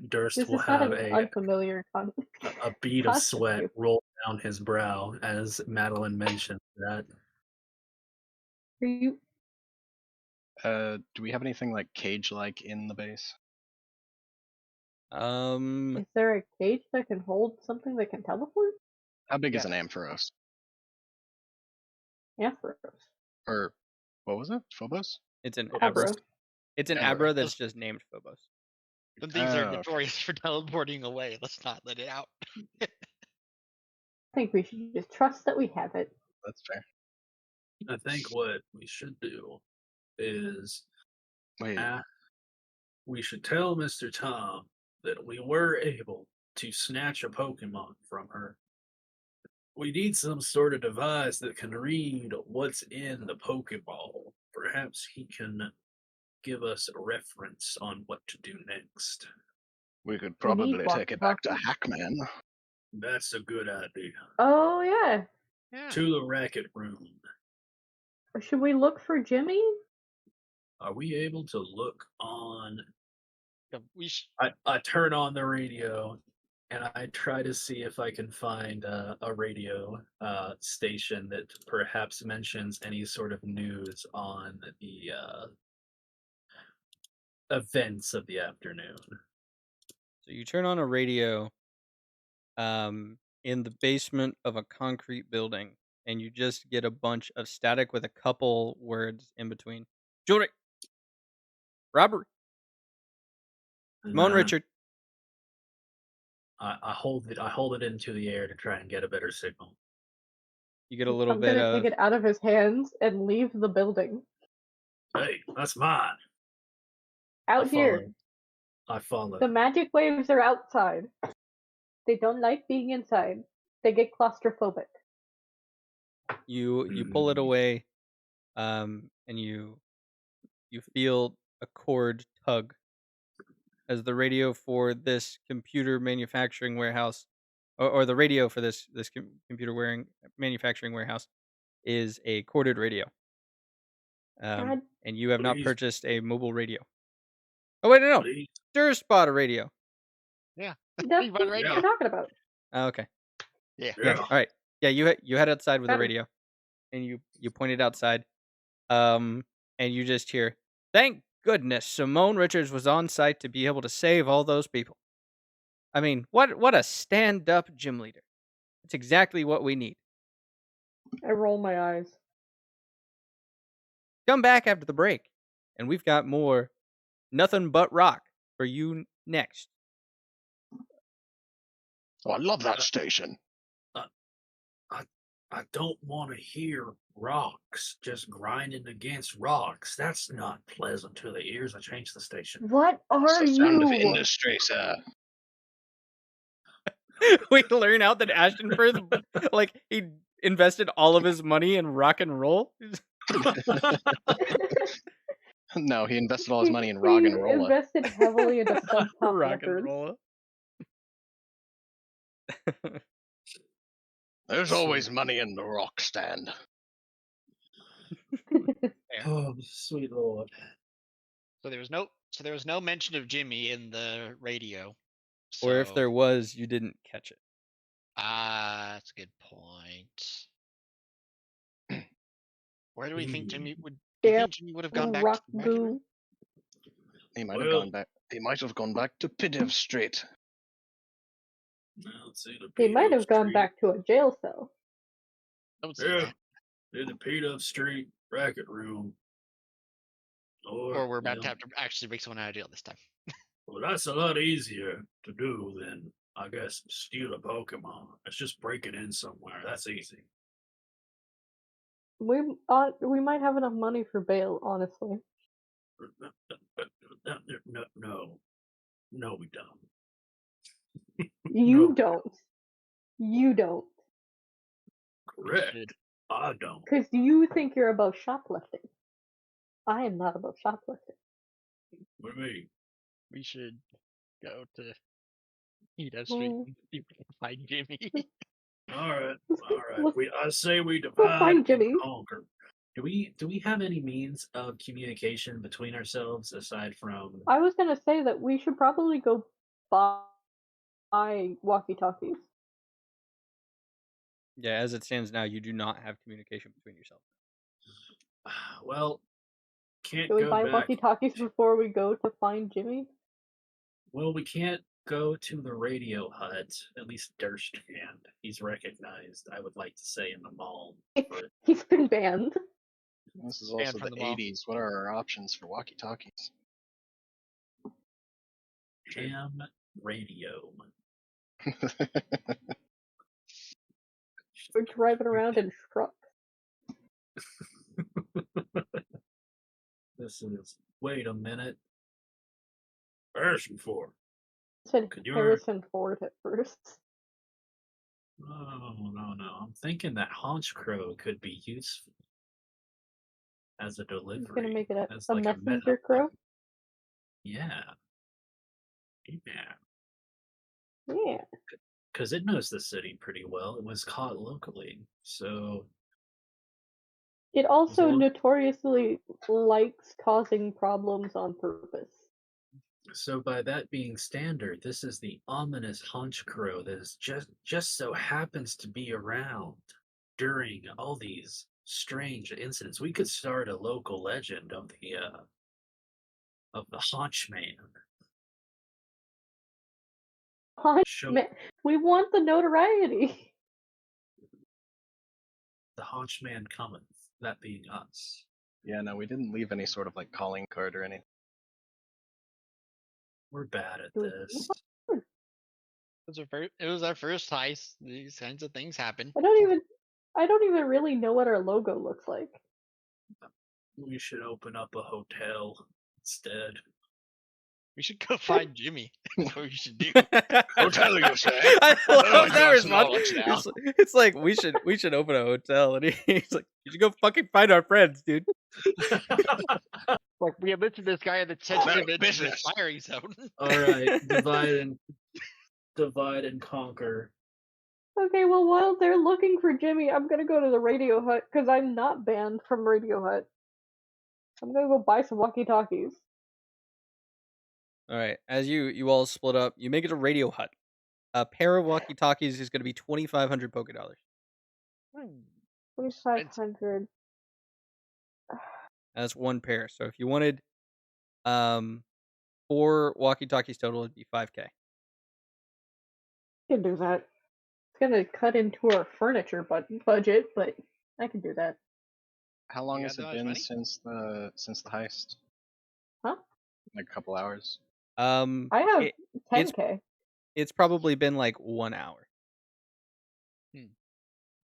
Durst This will is not have an unfamiliar a bead of concept sweat here. roll down his brow as Madeline mentioned that. Are you Do we have anything like cage-like in the base? Is there a cage that can hold something that can teleport? How big is Yes. an Ampharos? Ampharos. Or what was it? Phobos? It's an Abra. Abra. It's an Abra. Abra that's just named Phobos. Some things are Oh, okay. notorious for teleporting away. Let's not let it out. I think we should just trust that we have it. That's fair. I think what we should do is Wait, we should tell Mr. Tom that we were able to snatch a Pokemon from her. We need some sort of device that can read what's in the Pokeball. Perhaps he can give us a reference on what to do next. we could We probably need take it back to walkie-talkie. Hackman. That's a good idea. Oh yeah. Yeah. To the racket room. Should we look for Jimmy? Are we able to look on? We I turn on the radio and I try to see if I can find a radio station that perhaps mentions any sort of news on the events of the afternoon. So you turn on a radio in the basement of a concrete building, and you just get a bunch of static with a couple words in between. Jewelry. Robbery. Come on, And, Richard. I hold it into the air to try and get a better signal. You get a little I'm bit gonna of take it out of his hands and leave the building. Hey, that's mine. Out here. I follow. The magic waves are outside. They don't like being inside. They get claustrophobic. you pull it away, and you feel a cord tug as the radio for this computer manufacturing warehouse, or the radio for this computer wearing manufacturing warehouse is a corded radio. God, And you have not Please. purchased a mobile radio. Oh wait, no, Please. Spot a radio. Yeah. that's Run what radio. we're talking about. Oh, okay. Yeah. Yeah. All right. Yeah, you head outside with the Got it. radio, and you point it outside, and you just hear, "Thank goodness, Simone Richards was on site to be able to save all those people. I mean, what a stand-up gym leader. It's exactly what we need. I roll my eyes. Come back after the break, and we've got more Nothing But Rock for you next. Oh, I love that station. I don't want to hear rocks just grinding against rocks. That's not pleasant to the ears. I changed the station. What It's are the sound of you? industry, sir. We learn out that Ashton Firth, like, he invested all of his money in rock and roll. No, he invested all his money in He Rog and Rolla. invested heavily into Sub Pop Rock and Records. roll. There's always money in the rock stand. Oh, sweet lord. So there was no mention of Jimmy in the radio. Or if So- there was, you didn't catch it. that's a good point. Where do we think Jimmy would? Do you Yeah, think Jimmy would have gone back Rock to the market room? Goo. He might have Well- gone back. He might have gone back to Pidev Street. Let's see the He might P-Dub have gone Street. back to a jail cell. Don't say Yeah, that. in the P-Dub Street racket room. Or we're about you to know, have to actually break someone out of jail this time. Well, that's a lot easier to do than, I guess, steal a Pokemon. It's just breaking in somewhere. That's easy. We might have enough money for bail, honestly. No, we don't. You No. don't. You don't. Correct. should. I don't. Because you think you're above shoplifting. I am not above shoplifting. What do you mean? We should go to Edo Street Mm. and see if we can find Jimmy. All right. Let's- I say we find divide and Jimmy. conquer. Do we have any means of communication between ourselves aside from? I was gonna say that we should probably go buy walkie-talkies. Yeah, as it stands now, you do not have communication between yourselves. Well, can't Should we go buy back. walkie-talkies before we go to find Jimmy? Well, we can't go to the radio hut. At least Durst can. He's recognized, I would like to say, in the mall. But He's been banned. This is Banned also from the the mall. 80s. What are our options for walkie-talkies? ham radio. We're driving around in trucks. This is. Wait a minute. Harrison Ford. Said Could you- Harrison Ford at first. No. I'm thinking that Haunch Crow could be useful as a delivery. He's gonna make it as a like messenger meta- crow. Yeah. Yeah. Because it knows the city pretty well. It was caught locally. So, It also long- notoriously likes causing problems on purpose. by that being standard, this is the ominous Haunch Crow that is just so happens to be around during all these strange incidents. We could start a local legend of the Haunch Man. Show We want the notoriety. the Haunch Man cometh, that being us. Yeah, no, we didn't leave any sort of like calling card or anything. We're bad at Do we- this. It was our first heist. These kinds of things happen. I don't even really know what our logo looks like. We should open up a hotel instead. We should go find Jimmy. That's what we should do. Hotel, you say? I Oh, love I that got response. knowledge now. It's like we should open a hotel, and he's like, "You should go fucking find our friends, dude." Like we had mentioned this guy in the sensitive business. firing zone. All right, divide and conquer. Okay, well, while they're looking for Jimmy, I'm gonna go to the Radio Hut because I'm not banned from Radio Hut. I'm gonna go buy some walkie-talkies. All right, as you all split up, you make it a Radio Hut. A pair of walkie-talkies is going to be 2,500 Poké Dollars. 2,500. That's one pair. So if you wanted Um, 4 walkie-talkies total would be 5K. I can do that. It's gonna cut into our furniture budget, but I can do that. How long You has got that it much been money? since the heist? Huh? Like a couple hours. I have It's 10K. it's probably been like 1 hour.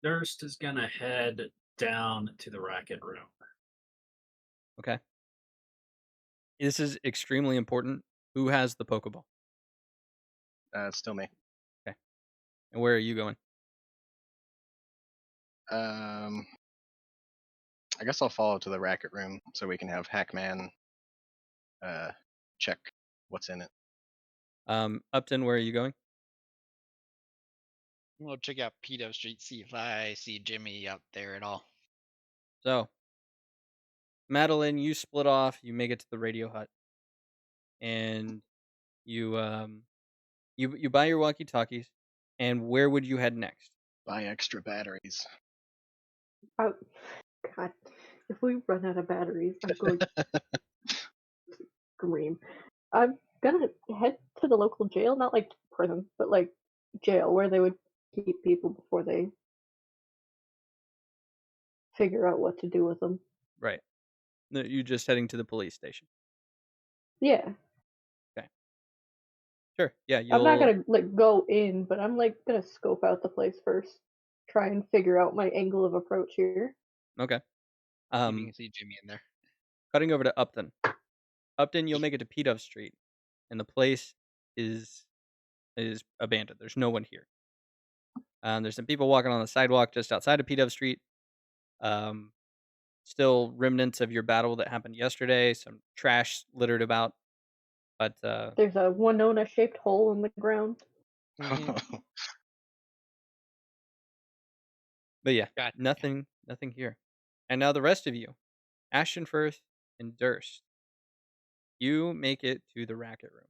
Durst is gonna head down to the racket room. Okay. This is extremely important. Who has the Pokeball? It's still me. Okay. And where are you going? I guess I'll follow to the racket room so we can have Hackman check what's in it. Upton, where are you going? We'll check out Pedo Street, see if I see Jimmy up there at all. So, Madeline, you split off. You make it to the radio hut, and you buy your walkie-talkies. And where would you head next? Buy extra batteries. Oh, God. If we run out of batteries, I'm going to scream. I'm gonna head to the local jail, not like prison, but like jail where they would keep people before they figure out what to do with them. Right. No, you just heading to the police station. Yeah. Sure. Yeah, I'm not you'll. gonna like go in, but I'm like gonna scope out the place first. Try and figure out my angle of approach here. Okay. See if you Um, can see Jimmy in there. cutting over to Upton. Upton, you'll make it to P-Dove Street, and the place is abandoned. There's no one here. There's some people walking on the sidewalk just outside of P-Dove Street. Um, still remnants of your battle that happened yesterday. Some trash littered about, but There's a Winona shaped hole in the ground. yeah, Gotcha. nothing here. And now the rest of you, Ashton Firth and Durst, you make it to the racket room.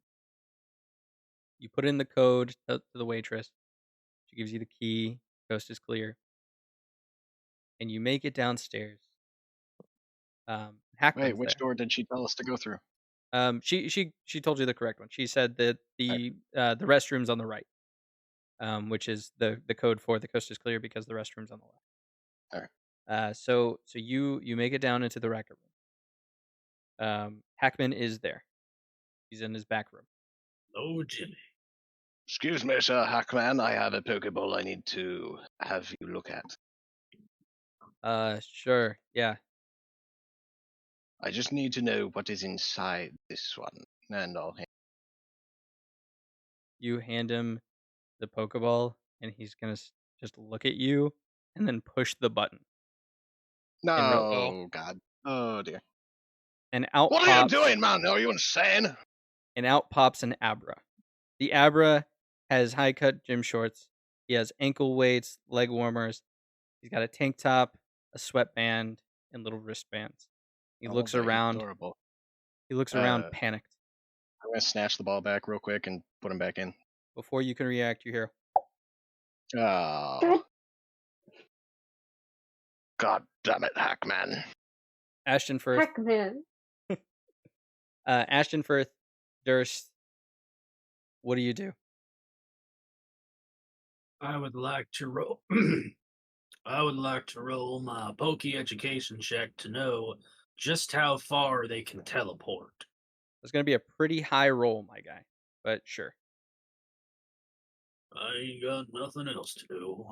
You put in the code to the waitress. She gives you the key. Coast is clear, and you make it downstairs. Wait, Hackman's which there. door did she tell us to go through? She told you the correct one. She said that the restroom's on the right, which is the code for the coast is clear because the restroom's on the left. Alright. So you make it down into the racket room. Hackman is there. He's in his back room. Oh, Jimmy. Excuse me, Sir Hackman. I have a Pokeball I need to have you look at. Sure. Yeah. I just need to know what is inside this one, and I'll hand. You hand him the Pokeball, and he's gonna just look at you, and then push the button. No, God. Oh dear. And out What pops, are you doing, man? Are you insane? And out pops an Abra. The Abra has high cut gym shorts. He has ankle weights, leg warmers. He's got a tank top, a sweatband, and little wristbands. He Oh, looks very around. adorable. He looks around panicked. I'm gonna snatch the ball back real quick and put him back in. Before you can react, you hear, Oh. God damn it, Hackman. Ashton Firth. Hackman. Ashton Firth, Durst. What do you do? I would like to roll. I would like to roll my pokey education check to know just how far they can teleport. It's going to be a pretty high roll, my guy, but sure. I ain't got nothing else to do.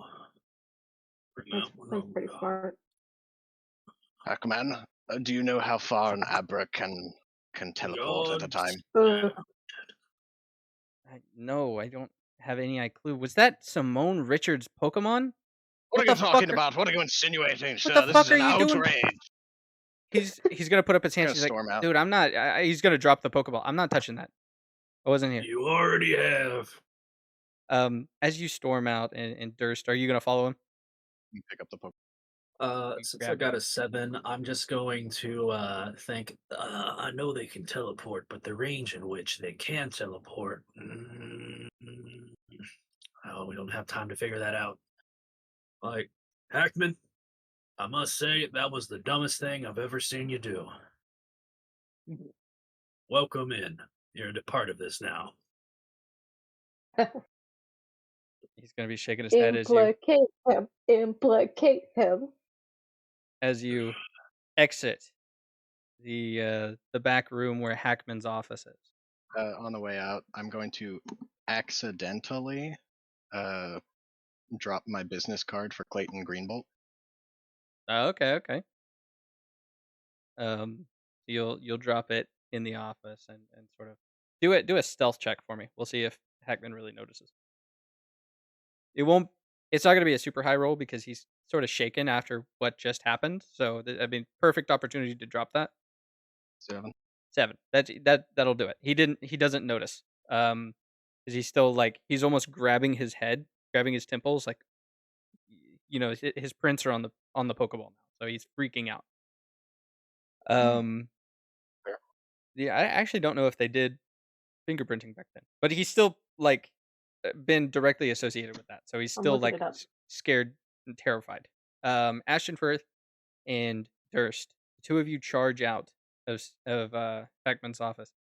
Bring That's, out my that's pretty number. smart. Hackman, do you know how far an Abra can teleport at a time? No, I don't have any clue. Was that Simone Richards' Pokemon? What are the you talking fuck about? What are you insinuating, What sir? the This fuck is are an you doing? outrage. He's gonna put up his hands. Gonna He's like, storm out. dude, I'm not. He's gonna drop the Pokeball. I'm not touching that. I wasn't here. You already have. As you storm out and Durst, are you gonna follow him? You pick up the Pokeball. Since I grab got a 7, I'm just going to think. I know they can teleport, but the range in which they can teleport. Oh, we don't have time to figure that out. Like, Hackman, I must say that was the dumbest thing I've ever seen you do. welcome in. You're a part of this now. He's going to be shaking his head Implicate him. as you exit the back room where Hackman's office is. On the way out, I'm going to accidentally drop my business card for Clayton Greenbolt. Oh, okay. You'll drop it in the office and sort of do a stealth check for me. We'll see if Hackman really notices. It won't. It's not going to be a super high roll because he's sort of shaken after what just happened. So perfect opportunity to drop that. 7. 7. That'll do it. He doesn't notice. Because he's still like he's almost grabbing his head, grabbing his temples, like his prints are on the Pokeball now, so he's freaking out. Fair. Yeah, I actually don't know if they did fingerprinting back then, but he's still like been directly associated with that, so he's I'm still looking like it up. scared and terrified. Ashton Firth and Durst, the two of you charge out of Beckman's office,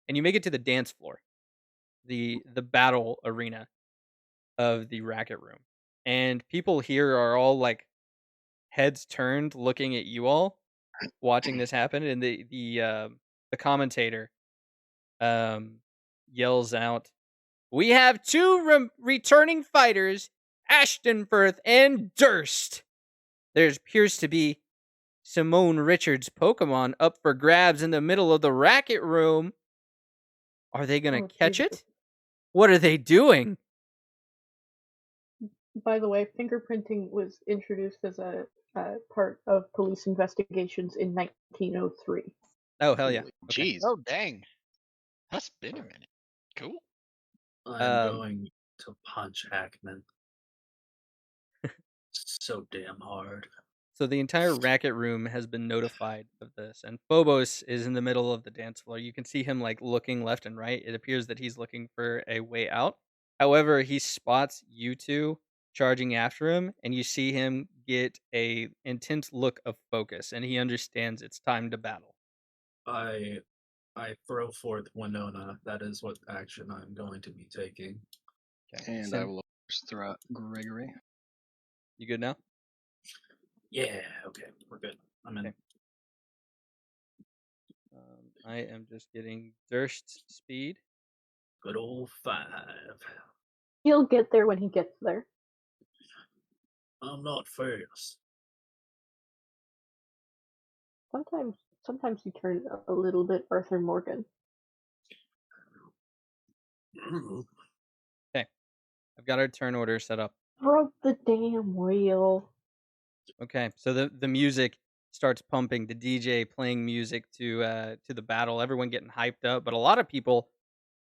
and you make it to the dance floor, the battle arena of the racket room, and people here are all like heads turned, looking at you all, watching this happen, and the commentator yells out, "We have two returning fighters, Ashton Firth and Durst. There appears to be Simone Richards' Pokemon up for grabs in the middle of the racket room. Are they gonna Oh, catch Jesus. it? What are they doing?" By the way, fingerprinting was introduced as a part of police investigations in 1903. Oh hell yeah! Okay. Jeez. Oh dang, that's been a minute. Cool. I'm going to punch Hackman. So damn hard. So the entire racket room has been notified of this, and Phobos is in the middle of the dance floor. You can see him like looking left and right. It appears that he's looking for a way out. However, he spots you two charging after him, and you see him get a intense look of focus, and he understands it's time to battle. I throw forth Winona. That is what action I'm going to be taking. Okay. And I will throw out Gregory. You good now? Yeah, okay, we're good. I'm in. Okay. I am just getting Durst's speed. Good old 5. He'll get there when he gets there. I'm not fast. Sometimes you turn a little bit Arthur Morgan. Okay. I've got our turn order set up. Broke the damn wheel. Okay, so the music starts pumping, the DJ playing music to the battle, everyone getting hyped up, but a lot of people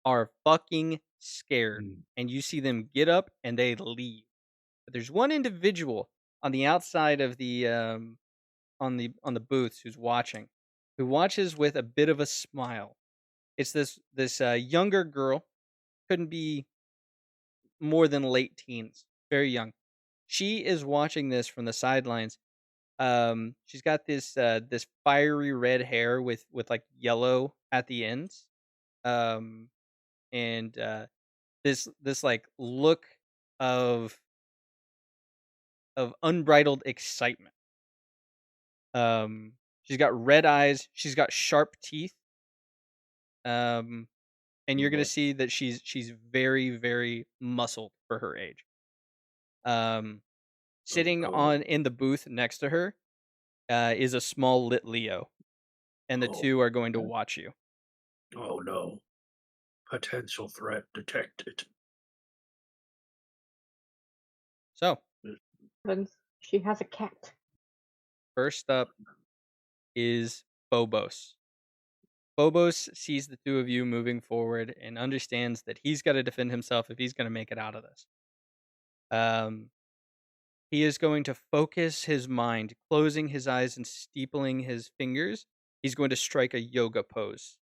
are fucking scared, and you see them get up and they leave. But there's one individual on the outside of the on the booths who watches with a bit of a smile. It's this younger girl, couldn't be more than late teens, very young. She is watching this from the sidelines. She's got this fiery red hair with like yellow at the ends. Um, and this like look of unbridled excitement. She's got red eyes, she's got sharp teeth. And you're gonna see that she's very, very muscled for her age. Sitting in the booth next to her is a small lit Leo, and the two are going to watch you. Oh no. Potential threat detected. So, She has a cat. first up is Phobos. Phobos sees the two of you moving forward and understands that he's got to defend himself if he's going to make it out of this. He is going to focus his mind, closing his eyes and steepling his fingers. He's going to strike a yoga pose.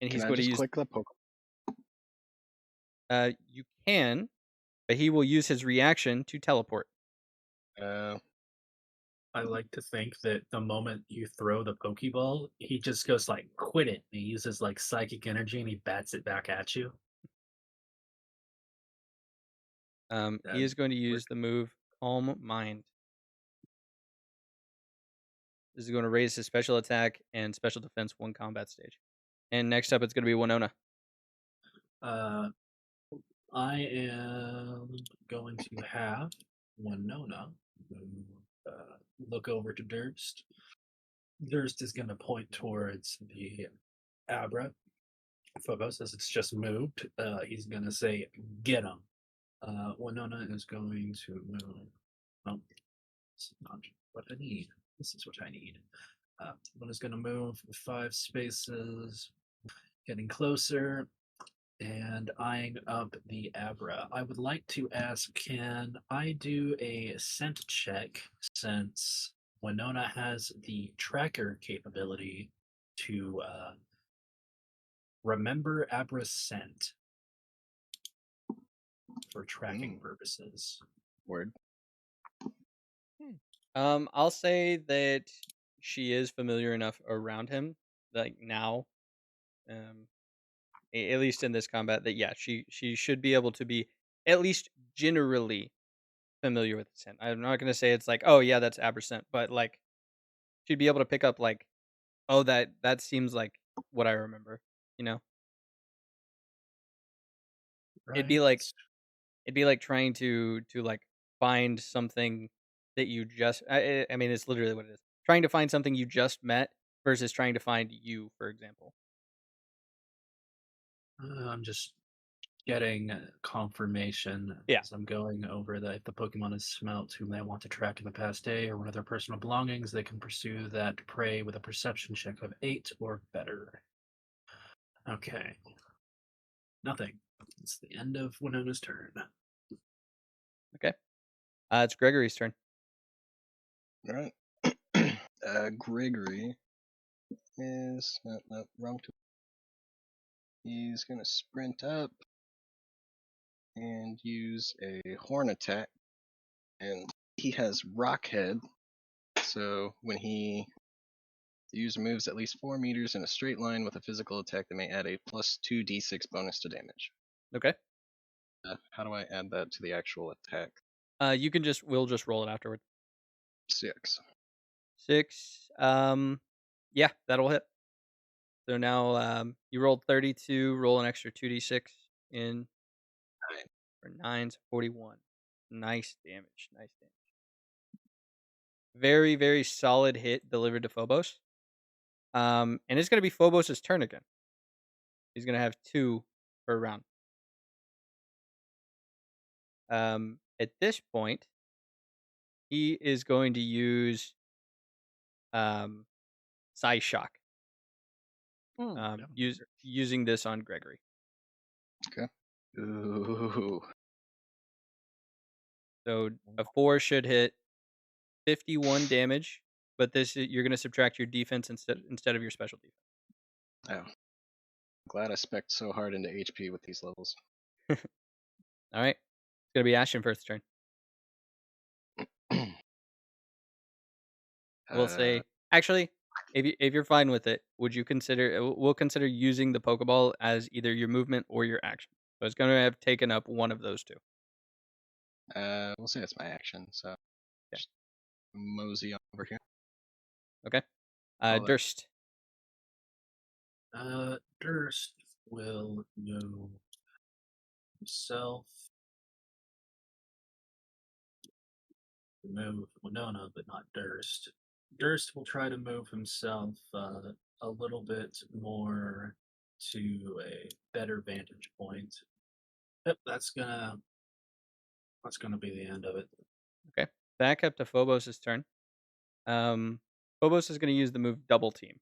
And he's Can I going to just use. click the Pokemon? You can, but he will use his reaction to teleport. I like to think that the moment you throw the Pokeball, he just goes like, "Quit it!" And he uses like psychic energy and he bats it back at you. He That is going to work. use the move Calm Mind. This is going to raise his special attack and special defense one combat stage. And next up, it's going to be Winona. Uh, I am going to have Winona look over to Durst. Durst is going to point towards the Abra. Phobos, as it's just moved, he's going to say, "Get him." Winona is going to move. Oh, this is not what I need. This is what I need. Winnona's going to move 5 spaces, getting closer and eyeing up the Abra. I would like to ask, can I do a scent check since Winona has the tracker capability to remember Abra's scent for tracking purposes? Word. I'll say that she is familiar enough around him, like now, um, at least in this combat, that yeah, she should be able to be at least generally familiar with the scent. I'm not gonna say it's like, oh yeah, that's Abercent, but like she'd be able to pick up like, oh that seems like what I remember. You know, it'd be Right. like it'd be like trying to like find something that you just. I mean, it's literally what it is. Trying to find something you just met versus trying to find you, for example. I'm just getting confirmation Yeah. as I'm going over that if the Pokemon is smelt whom they want to track in the past day or one of their personal belongings, they can pursue that prey with a perception check of 8 or better. Okay. Nothing. It's the end of Winona's turn. Okay. It's Gregory's turn. All right. Gregory is no, wrong. He's gonna sprint up and use a horn attack, and he has Rock Head. So when he the user moves at least 4 meters in a straight line with a physical attack, they may add a plus 2d6 bonus to damage. Okay. How do I add that to the actual attack? You can we'll just roll it afterward. 6. 6. Yeah, that'll hit. So now you rolled 32, roll an extra 2d6 in 9. for 9's 41. Nice damage. Nice damage. Very, very solid hit delivered to Phobos. And it's going to be Phobos' turn again. He's going to have 2 per round. At this point, he is going to use Psy Shock. Using this on Gregory. Okay. Ooh. So a 4 should hit 51 damage, but you're going to subtract your defense instead of your special defense. Oh. Glad I spec'd so hard into HP with these levels. All right. It's going to be Ashton first turn. We'll say, actually, if you're fine with it, would you consider? We'll consider using the Pokeball as either your movement or your action. So it's going to have taken up one of those two. We'll say it's my action, so okay. Just mosey on over here. Okay. Durst. Durst will move himself. Move Winona, but not Durst. Durst will try to move himself a little bit more to a better vantage point. Yep, that's gonna be the end of it. Okay. Back up to Phobos' turn. Phobos is going to use the move Double Team.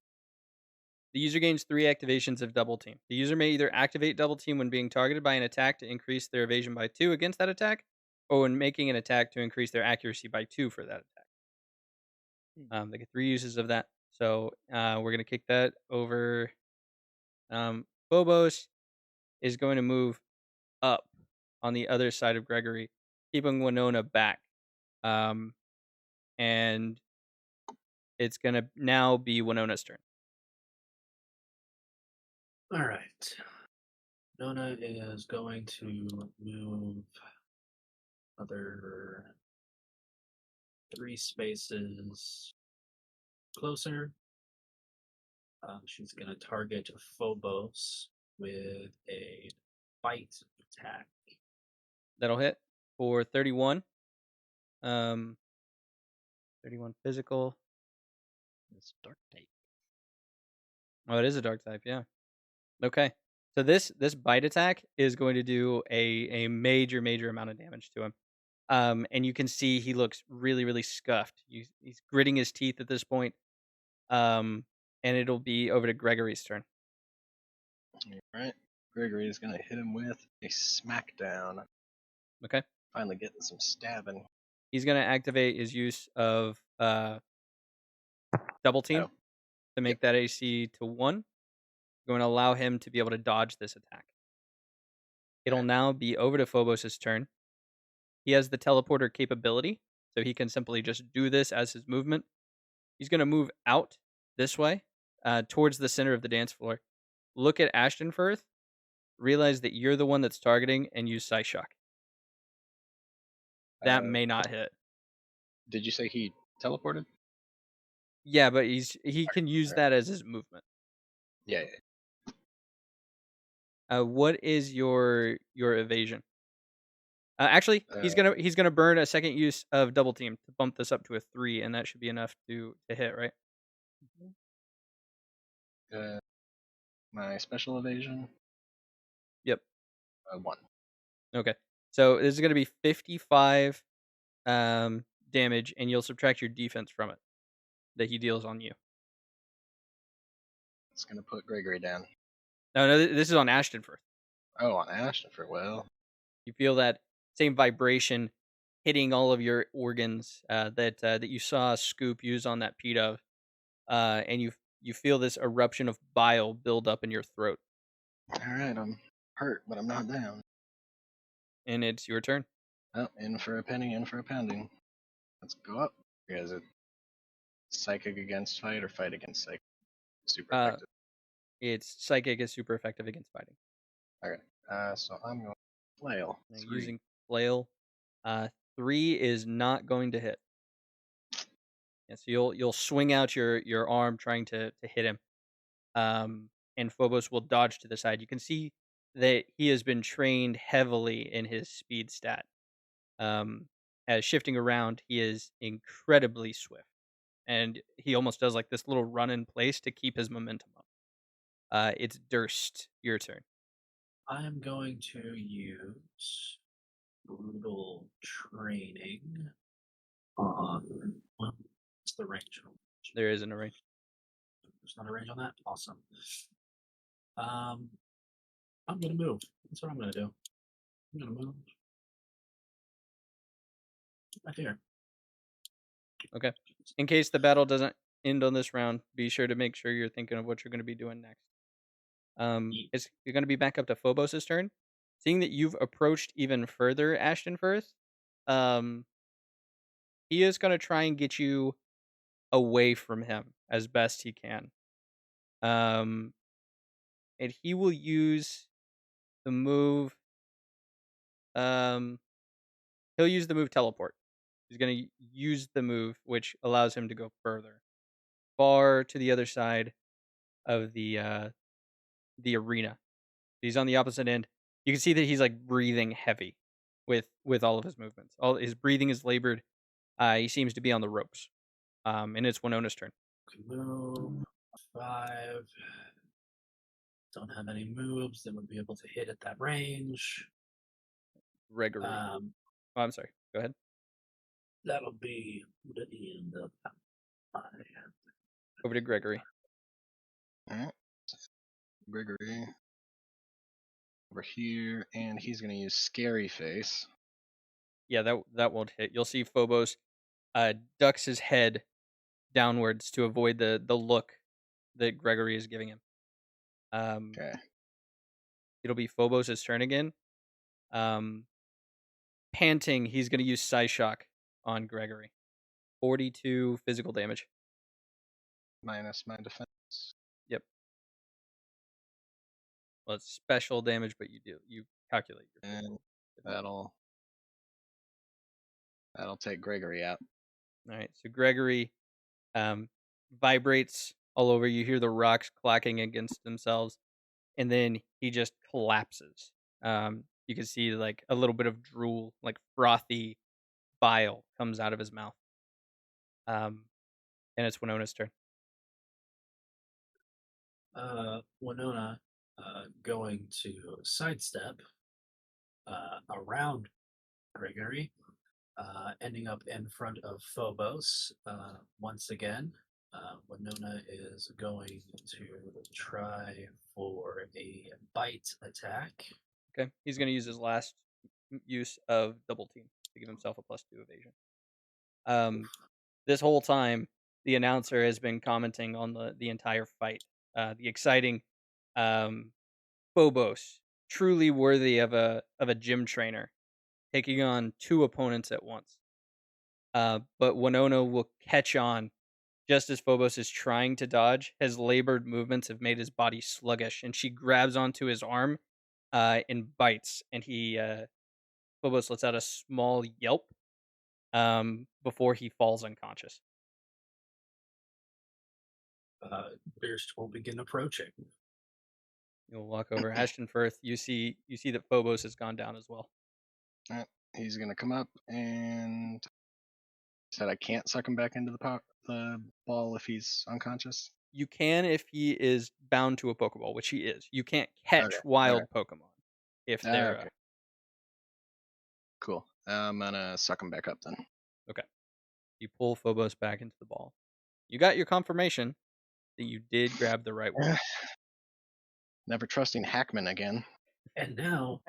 The user gains 3 activations of Double Team. The user may either activate Double Team when being targeted by an attack to increase their evasion by 2 against that attack, or when making an attack to increase their accuracy by 2 for that attack. They get 3 uses of that. So we're going to kick that over. Phobos is going to move up on the other side of Gregory, keeping Winona back. And it's gonna now be Winona's turn. All right. Nona is going to move other 3 spaces closer. She's going to target Phobos with a fight attack. That'll hit for 31. 31 physical. It's dark type. Oh, it is a dark type, yeah. Okay. So this bite attack is going to do a major amount of damage to him. And you can see he looks really scuffed. He's gritting his teeth at this point. Um, and it'll be over to Gregory's turn. Alright. Gregory is going to hit him with a smackdown. Okay. Finally getting some stabbing. He's going to activate his use of double team Oh. to make that AC to 1. Going to allow him to be able to dodge this attack. It'll Okay. now be over to Phobos' turn. He has the teleporter capability, so he can simply just do this as his movement. He's going to move out this way, towards the center of the dance floor. Look at Ashton Firth, realize that you're the one that's targeting, and use Psyshock. That may not hit. Did you say he teleported? Yeah, but he can use Alright. that as his movement. Yeah. What is your evasion? Actually, he's gonna burn a second use of double team to bump this up to a 3, and that should be enough to hit, right? My special evasion? Yep. 1. Okay. So this is gonna be 55 damage, and you'll subtract your defense from it that he deals on you. It's going to put Gregory down. No, this is on Ashton Firth. Oh, on Ashton for You feel that same vibration hitting all of your organs that you saw Scoop use on that P dove, and you feel this eruption of bile build up in your throat. Alright, I'm hurt, but I'm not down. And it's your turn. Oh, in for a penny, in for a pounding. Let's go up. Is it psychic against fight or fight against psychic? Super effective. It's psychic is super effective against fighting. Okay. So I'm going flail. Now, 3. using flail, 3 is not going to hit. Yeah, so you'll swing out your arm trying to hit him, and Phobos will dodge to the side. You can see that he has been trained heavily in his speed stat. As shifting around, he is incredibly swift, and he almost does like this little run in place to keep his momentum up. It's Durst, your turn. I am going to use brutal training on. What's the range? There isn't a range. There's not a range on that. Awesome. I'm gonna move. That's what I'm gonna do. I'm gonna move right here. Okay. In case the battle doesn't end on this round, be sure to make sure you're thinking of what you're going to be doing next. You're going to be back up to Phobos' turn. Seeing that you've approached even further, Ashton Firth, he is going to try and get you away from him as best he can. And he will use the move. He'll use the move teleport. He's going to use the move, which allows him to go far to the other side of the arena. He's on the opposite end. You can see that he's like breathing heavy with all of his movements. All his breathing is labored. He seems to be on the ropes. And it's Winona's turn. Move 5. Don't have any moves that would be able to hit at that range. Gregory. Oh, I'm sorry. Go ahead. That'll be the end of my. Over to Gregory. Alright. Gregory. Over here, and he's going to use Scary Face. Yeah, that won't hit. You'll see Phobos ducks his head downwards to avoid the look that Gregory is giving him. Okay. It'll be Phobos' turn again. Panting, he's going to use Psyshock on Gregory. 42 physical damage. minus my defense. Yep. Well, it's special damage, but you calculate your And physical. that'll take Gregory out. All right. So Gregory vibrates all over. You hear the rocks clacking against themselves, and then he just collapses. You can see like a little bit of drool, like frothy bile, comes out of his mouth. And it's Winona's turn. Winona going to sidestep around Gregory, ending up in front of Phobos once again. Winona is going to try for a bite attack. Okay. He's going to use his last use of double team to give himself a +2 evasion. This whole time, the announcer has been commenting on the entire fight. The exciting Phobos, truly worthy of a gym trainer, taking on 2 opponents at once. But Winona will catch on just as Phobos is trying to dodge. His labored movements have made his body sluggish, and she grabs onto his arm and bites. And Phobos lets out a small yelp before he falls unconscious. Durst will begin approaching. You'll walk over. Ashton Firth, you see that Phobos has gone down as well. Alright, he's gonna come up and said I can't suck him back into the ball if he's unconscious. You can if he is bound to a Pokeball, which he is. You can't catch Okay, wild Pokemon if they're okay. Cool. I'm gonna suck him back up then. okay. You pull Phobos back into the ball. You got your confirmation that you did grab the right one. Never trusting Hackman again. And now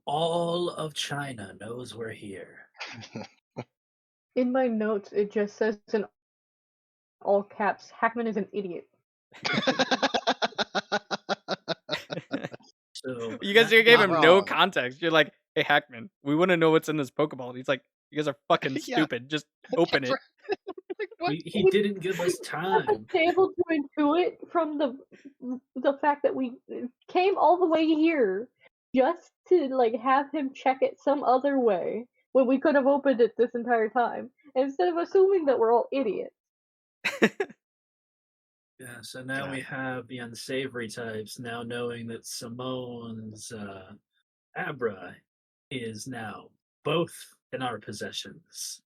all of China knows we're here. In my notes, it just says in all caps, Hackman is an idiot. So You guys that- gave not him no wrong. context. You're like, hey Hackman, we want to know what's in this Pokeball. And he's like, you guys are fucking Yeah. stupid. Just open it. he didn't give us time. I was able to intuit from the fact that we came all the way here just to like have him check it some other way when we could have opened it this entire time, instead of assuming that we're all idiots. Yeah, so now we have the unsavory types now knowing that Simone's Abra is now both in our possessions.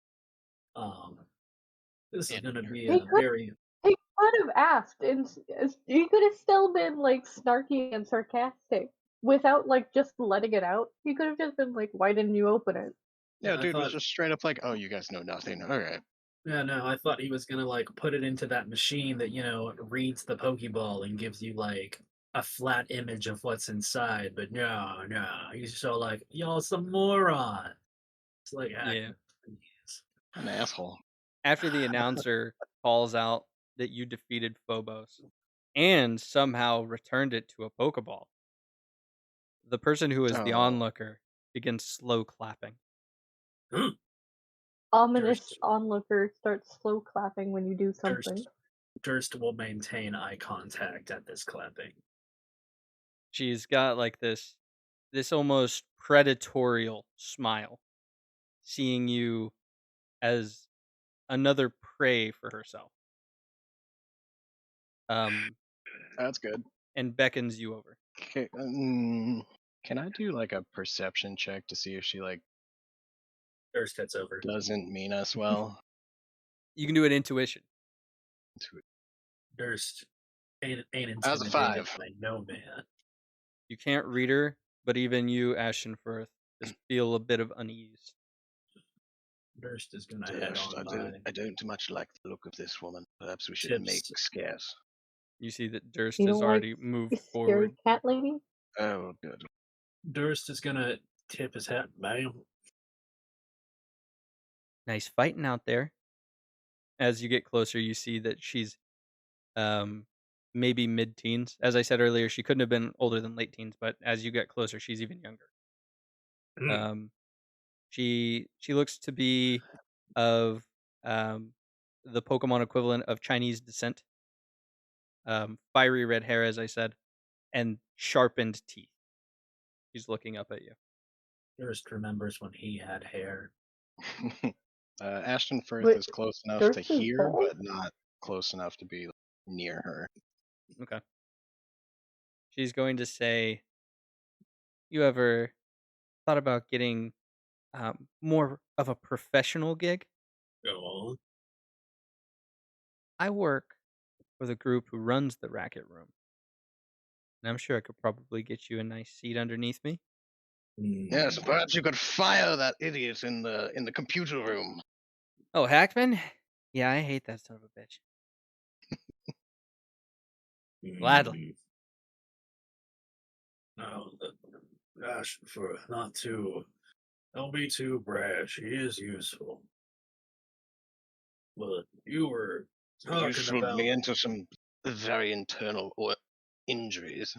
This is And going to be They a could- very He could have asked, and he could have still been like snarky and sarcastic without like just letting it out. He could have just been like, "Why didn't you open it?" Yeah, I dude was thought- just straight up like, oh, you guys know nothing. Alright. Yeah, no, I thought he was gonna like put it into that machine that reads the Pokeball and gives you like a flat image of what's inside. But no, he's so like, y'all some moron. It's like, Yeah. An asshole. After the announcer calls out that you defeated Phobos and somehow returned it to a Pokeball, the person who is the Oh. onlooker begins slow clapping. Ominous Durst. onlooker starts slow clapping when you do something. Durst will maintain eye contact at this clapping. She's got like this almost predatorial smile, seeing you as another prey for herself. That's good. And beckons you over. Okay, can I do like a perception check to see if she like Durst heads over. doesn't mean us well? You can do an intuition. Durst ain't That was a intimidated 5. by no man. You can't read her, but even you, Ashton Firth, just feel a bit of unease. Durst is gonna head Yes, on I don't much like the look of this woman. Perhaps we should Tips. make scarce. You see that Durst You has don't like already moved You scary forward. cat lady. Oh, good. Durst is gonna tip his hat. Bam. Nice fighting out there. As you get closer, you see that she's maybe mid-teens. As I said earlier, she couldn't have been older than late teens, but as you get closer, she's even younger. She looks to be of the Pokemon equivalent of Chinese descent. Fiery red hair, as I said, and sharpened teeth. He's looking up at you. Durst remembers when he had hair. Ashton Firth Wait, is close enough to Durst is hear, bald? but not close enough to be near her. Okay. She's going to say, "You ever thought about getting more of a professional gig? Go on. I work for the group who runs the racket room, and I'm sure I could probably get you a nice seat underneath me." Yes, perhaps you could fire that idiot in the computer room. Oh, Hackman? Yeah, I hate that son of a bitch. Gladly. No, gosh, for not too. Don't be too brash. He is useful. But you were You talking should about me into some very internal injuries.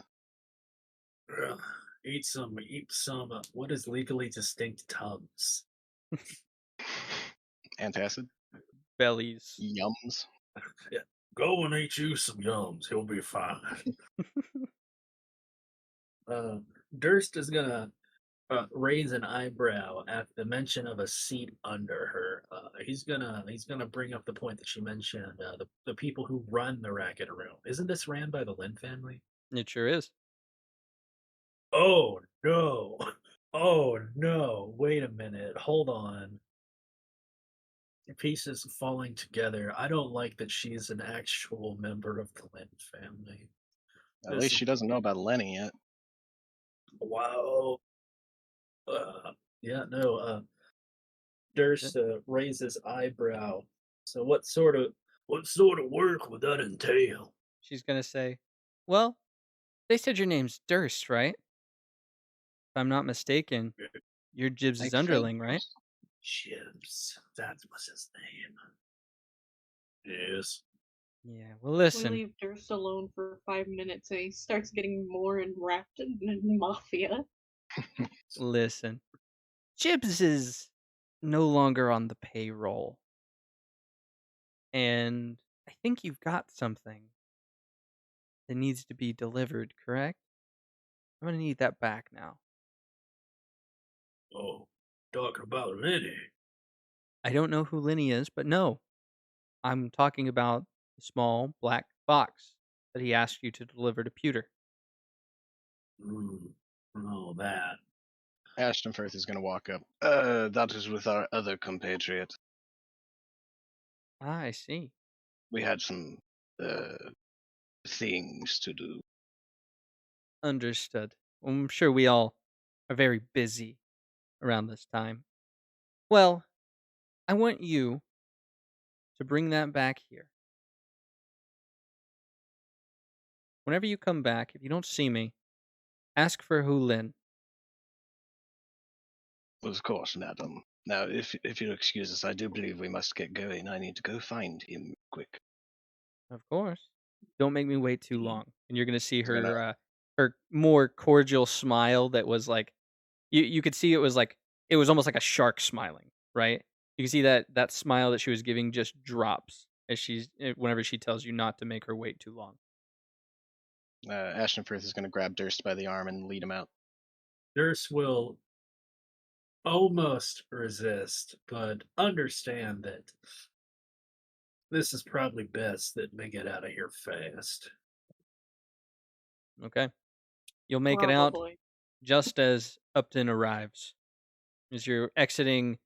eat some. What is legally distinct tums? Antacid? Bellies. Yums? Yeah, go and eat you some yums. He'll be fine. Durst is gonna raise an eyebrow at the mention of a seat under her. He's gonna bring up the point that she mentioned the people who run the racket room. Isn't this ran by the Lin family? It sure is. Oh no! Oh no! Wait a minute. Hold on. The pieces falling together. I don't like that she's an actual member of the Lin family. At least she doesn't know about Lenny yet. Wow. Yeah, no. Durst raises eyebrow. So what sort of work would that entail? She's going to say, "Well, they said your name's Durst, right? If I'm not mistaken, you're I Jibbs's think underling, right?" Chips. That was his name. Yes. Yeah, well, We listen. leave Durst alone for 5 minutes and he starts getting more enwrapped in mafia. Listen. Jibbs is no longer on the payroll. And I think you've got something that needs to be delivered, correct? I'm going to need that back now. Oh, talking about Lenny. I don't know who Lenny is, but no, I'm talking about the small black box that he asked you to deliver to Pewter. Oh, that. Ashton Firth is going to walk up. That is with our other compatriot. Ah, I see. We had some things to do. Understood. Well, I'm sure we all are very busy around this time. Well, I want you to bring that back here. Whenever you come back, if you don't see me, ask for Hu Lin. Of course, madam. Now, if you'll excuse us, I do believe we must get going. I need to go find him quick. Of course. Don't make me wait too long. And you're gonna see He's gonna her more cordial smile that was like you could see it was almost like a shark smiling, right? You can see that smile that she was giving just drops as whenever she tells you not to make her wait too long. Ashton Firth is gonna grab Durst by the arm and lead him out. Durst will almost resist, but understand that this is probably best that they get out of here fast. Okay. You'll make it out Probably. just as Upton arrives. As you're exiting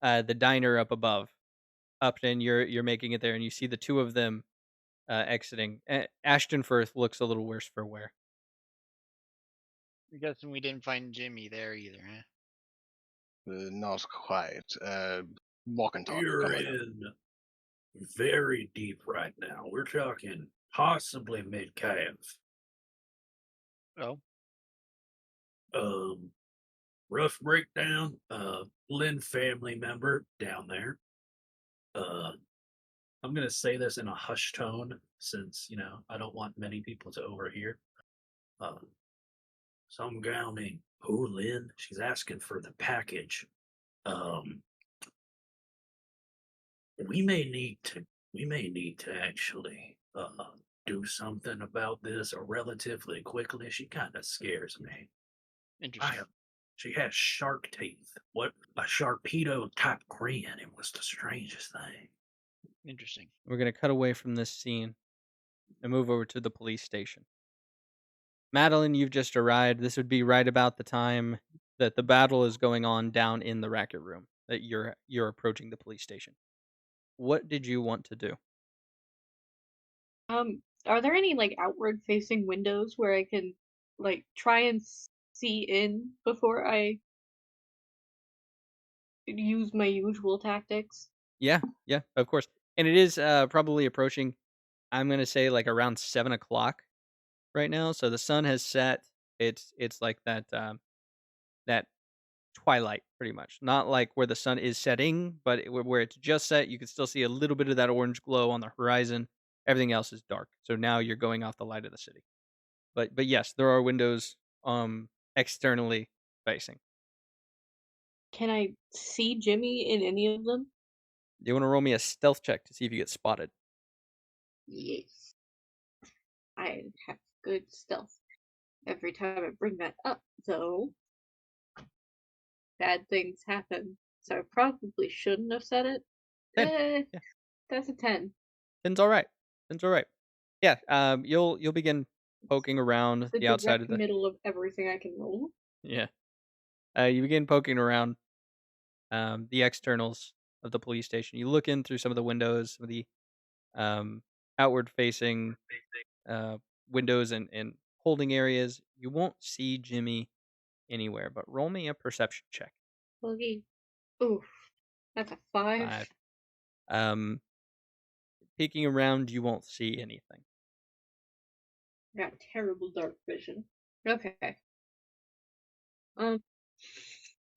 the diner up above. Upton, you're making it there and you see the two of them exiting. Ashton Firth looks a little worse for wear. I'm guessing we didn't find Jimmy there either, huh? Not quite. Walk and talk. You're Come on. in very deep right now. We're talking possibly mid-calf. Oh, Rough breakdown. Lynn family member down there. I'm gonna say this in a hush tone since I don't want many people to overhear. Some gal named Hu Lin. She's asking for the package. We may need to we may need to actually do something about this relatively quickly. She kind of scares me. I Interesting. am. She has shark teeth. What a Sharpedo type grin. It was the strangest thing. Interesting. We're gonna cut away from this scene and move over to the police station. Madeline, you've just arrived. This would be right about the time that the battle is going on down in the racket room. That you're approaching the police station. What did you want to do? Are there any like outward facing windows where I can like try and see in before I use my usual tactics? Yeah, yeah, of course. And it is probably approaching. I'm gonna say like around 7 o'clock right now. So the sun has set. It's like that twilight pretty much. Not like where the sun is setting, but where it's just set. You can still see a little bit of that orange glow on the horizon. Everything else is dark. So now you're going off the light of the city. But yes, there are windows externally facing. Can I see Jimmy in any of them? Do you want to roll me a stealth check to see if you get spotted? Yes. I have good stealth. Every time I bring that up, though, bad things happen. So I probably shouldn't have said it. 10. Eh, Yeah. that's a 10. 10's all right. 10's all right. Yeah, you'll begin poking around The the outside direct of the middle of everything I can roll. yeah. You begin poking around the externals of the police station. You look in through some of the windows, some of the um, outward facing uh, windows and holding areas. You won't see Jimmy anywhere, but roll me a perception check. Okay. Oof. That's a 5. 5. Um, Peeking around, you won't see anything. I got terrible dark vision. Okay. Um,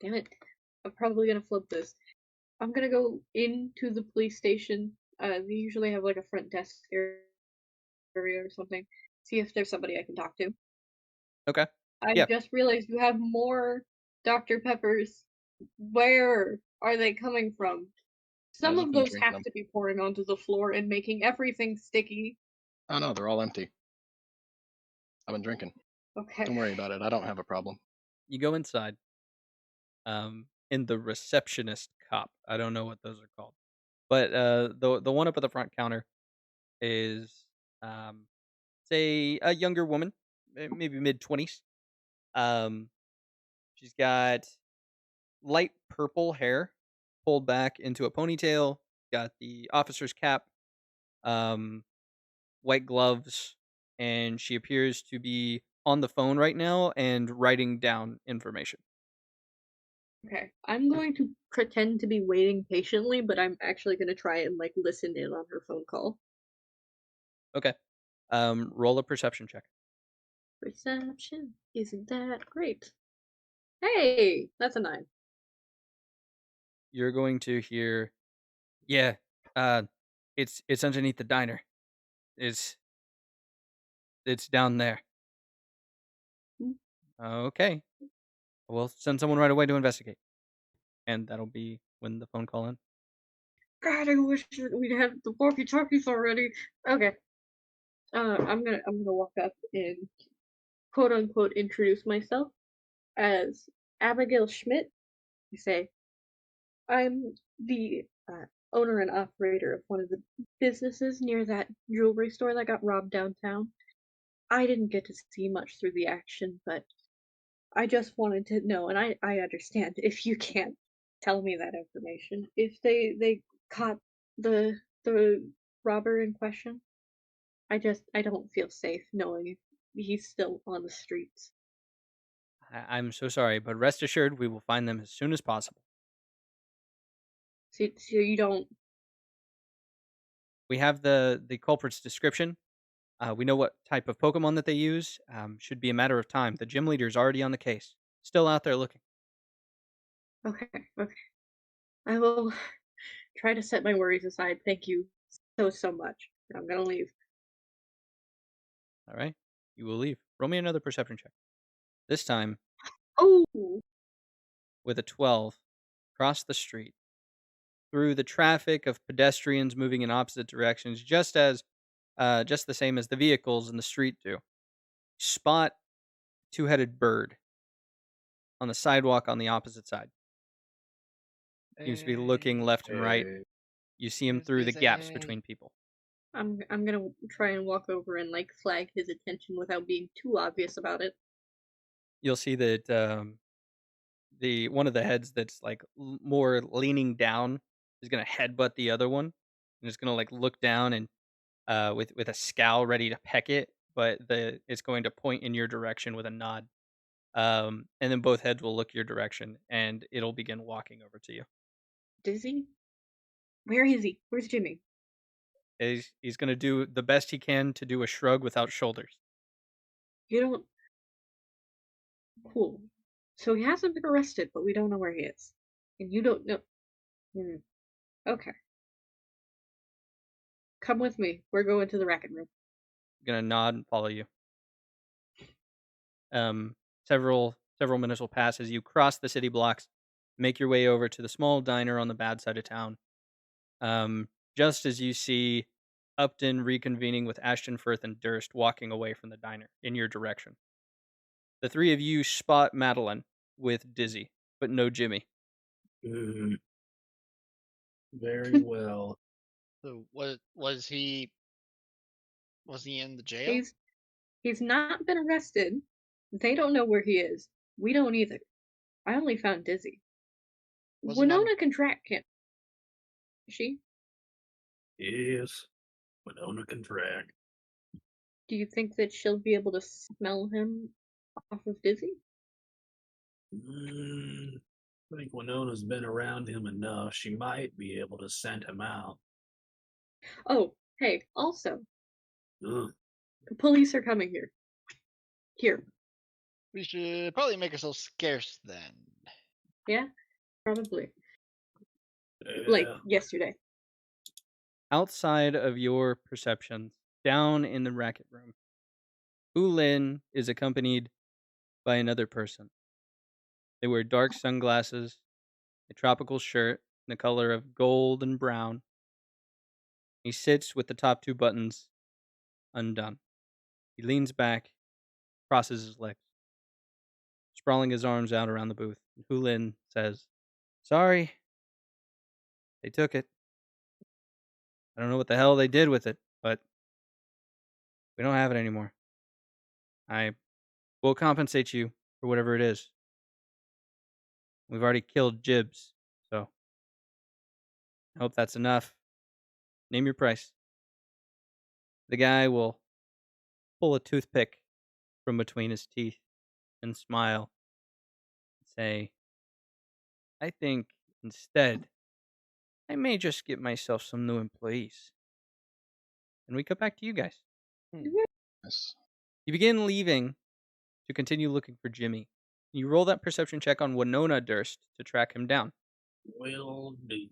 damn it. I'm probably gonna flip this. I'm gonna go into the police station. They usually have like a front desk area or something. See if there's somebody I can talk to. Okay. I Yeah. just realized you have more Dr. Peppers. Where are they coming from? I've Some just of been those drinking have them. to be pouring onto the floor and making everything sticky. Oh no, they're all empty. I've been drinking. Okay. Don't worry about it. I don't have a problem. You go inside. In the receptionist cop. I don't know what those are called. But the one up at the front counter is say a younger woman, maybe mid-20s. Um she's got light purple hair pulled back into a ponytail, got the officer's cap, um white gloves, and she appears to be on the phone right now and writing down information. Okay. I'm going to pretend to be waiting patiently, but I'm actually going to try and like listen in on her phone call. Okay. Roll a perception check. Reception isn't that great. Hey, that's a 9. You're going to hear, yeah, uh, it's underneath the diner. It's it's down there. Hmm. Okay. We'll send someone right away to investigate. And that'll be when the phone call in. God, I wish that we'd had the walkie-talkies already. Okay. I'm gonna walk up and quote unquote introduce myself as Abigail Schmidt. I say, I'm the owner and operator of one of the businesses near that jewelry store that got robbed downtown. I didn't get to see much through the action, but I just wanted to know, and I understand if you can't tell me that information. If they caught the robber in question, I don't feel safe knowing he's still on the streets. I'm so sorry, but rest assured we will find them as soon as possible. So you don't. We have the culprit's description. We know what type of Pokemon that they use. Should be a matter of time. The gym leader is already on the case. Still out there looking. Okay, okay. I will try to set my worries aside. Thank you so much. I'm gonna leave. All right. You will leave. Roll me another perception check. This time Oh, with a 12. Across the street. through the traffic of pedestrians moving in opposite directions, just the same as the vehicles in the street do. Spot two-headed bird on the sidewalk on the opposite side. Seems to be looking left and right. Hey, You see him There's through the gaps busy. between people. I'm gonna try and walk over and like flag his attention without being too obvious about it. You'll see that the one of the heads that's like more leaning down is gonna headbutt the other one, and it's gonna like look down and with a scowl ready to peck it, but it's going to point in your direction with a nod. And then both heads will look your direction, and it'll begin walking over to you. Dizzy? Where is he? Where's Jimmy? He's gonna do the best he can to do a shrug without shoulders. You don't. Cool. So he hasn't been arrested, but we don't know where he is. And you don't know. Hmm. Okay. Come with me. We're going to the racket room. Gonna nod and follow you. Several minutes will pass as you cross the city blocks, make your way over to the small diner on the bad side of town. Just as you see Upton reconvening with Ashton Firth and Durst walking away from the diner in your direction. The three of you spot Madeline with Dizzy, but no Jimmy. very well. So was he in the jail? He's not been arrested. They don't know where he is. We don't either. I only found Dizzy. Wasn't on- Winona can track him. She? Yes, Winona can track. Do you think that she'll be able to smell him off of Dizzy? I think Winona's been around him enough. She might be able to scent him out. Oh, hey, also, Ugh. the police are coming here. Here. We should probably make ourselves scarce then. Yeah? Probably. Like, Yeah. yesterday. Outside of your perceptions, down in the racket room, Hu Lin is accompanied by another person. They wear dark sunglasses, a tropical shirt in the color of gold and brown. He sits with the top two buttons undone. He leans back, crosses his legs, sprawling his arms out around the booth. Hu Lin says, "Sorry, they took it. I don't know what the hell they did with it, but we don't have it anymore. I will compensate you for whatever it is. We've already killed Jibs, so I hope that's enough. Name your price." The guy will pull a toothpick from between his teeth and smile and say, "I think instead, I may just get myself some new employees." And we cut back to you guys. Yes. You begin leaving to continue looking for Jimmy. You roll that perception check on Winona Durst to track him down. Will do.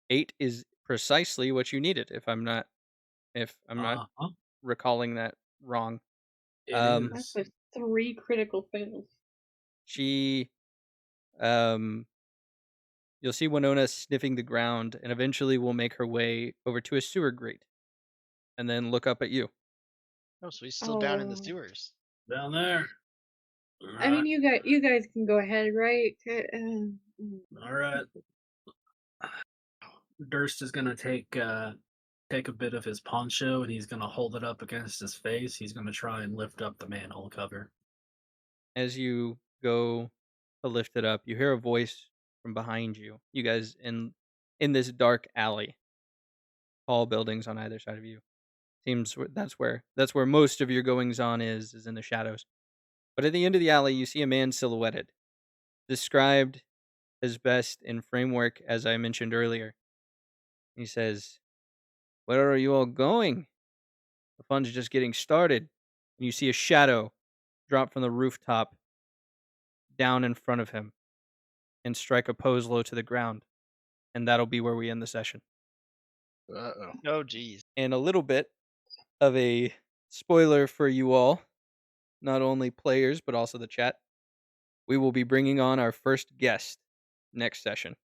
8 is precisely what you needed, if I'm not Uh-huh. recalling that wrong. It Um, That is. was 3 critical fails. She you'll see Winona sniffing the ground and eventually will make her way over to a sewer grate and then look up at you. Oh, so he's still down in the Oh. sewers. Down there. I mean, you guys can go ahead, right? All right. Durst is gonna take a bit of his poncho and he's gonna hold it up against his face. He's gonna try and lift up the manhole cover. As you go to lift it up, you hear a voice from behind you. You guys in this dark alley. Tall buildings on either side of you. Seems that's where most of your goings on is in the shadows. But at the end of the alley, you see a man silhouetted, described as best in framework as I mentioned earlier. He says, "Where are you all going? The fun's just getting started." And you see a shadow drop from the rooftop down in front of him and strike a pose low to the ground. And that'll be where we end the session. Uh-oh. Oh, geez. And a little bit of a spoiler for you all, not only players, but also the chat. We will be bringing on our first guest next session.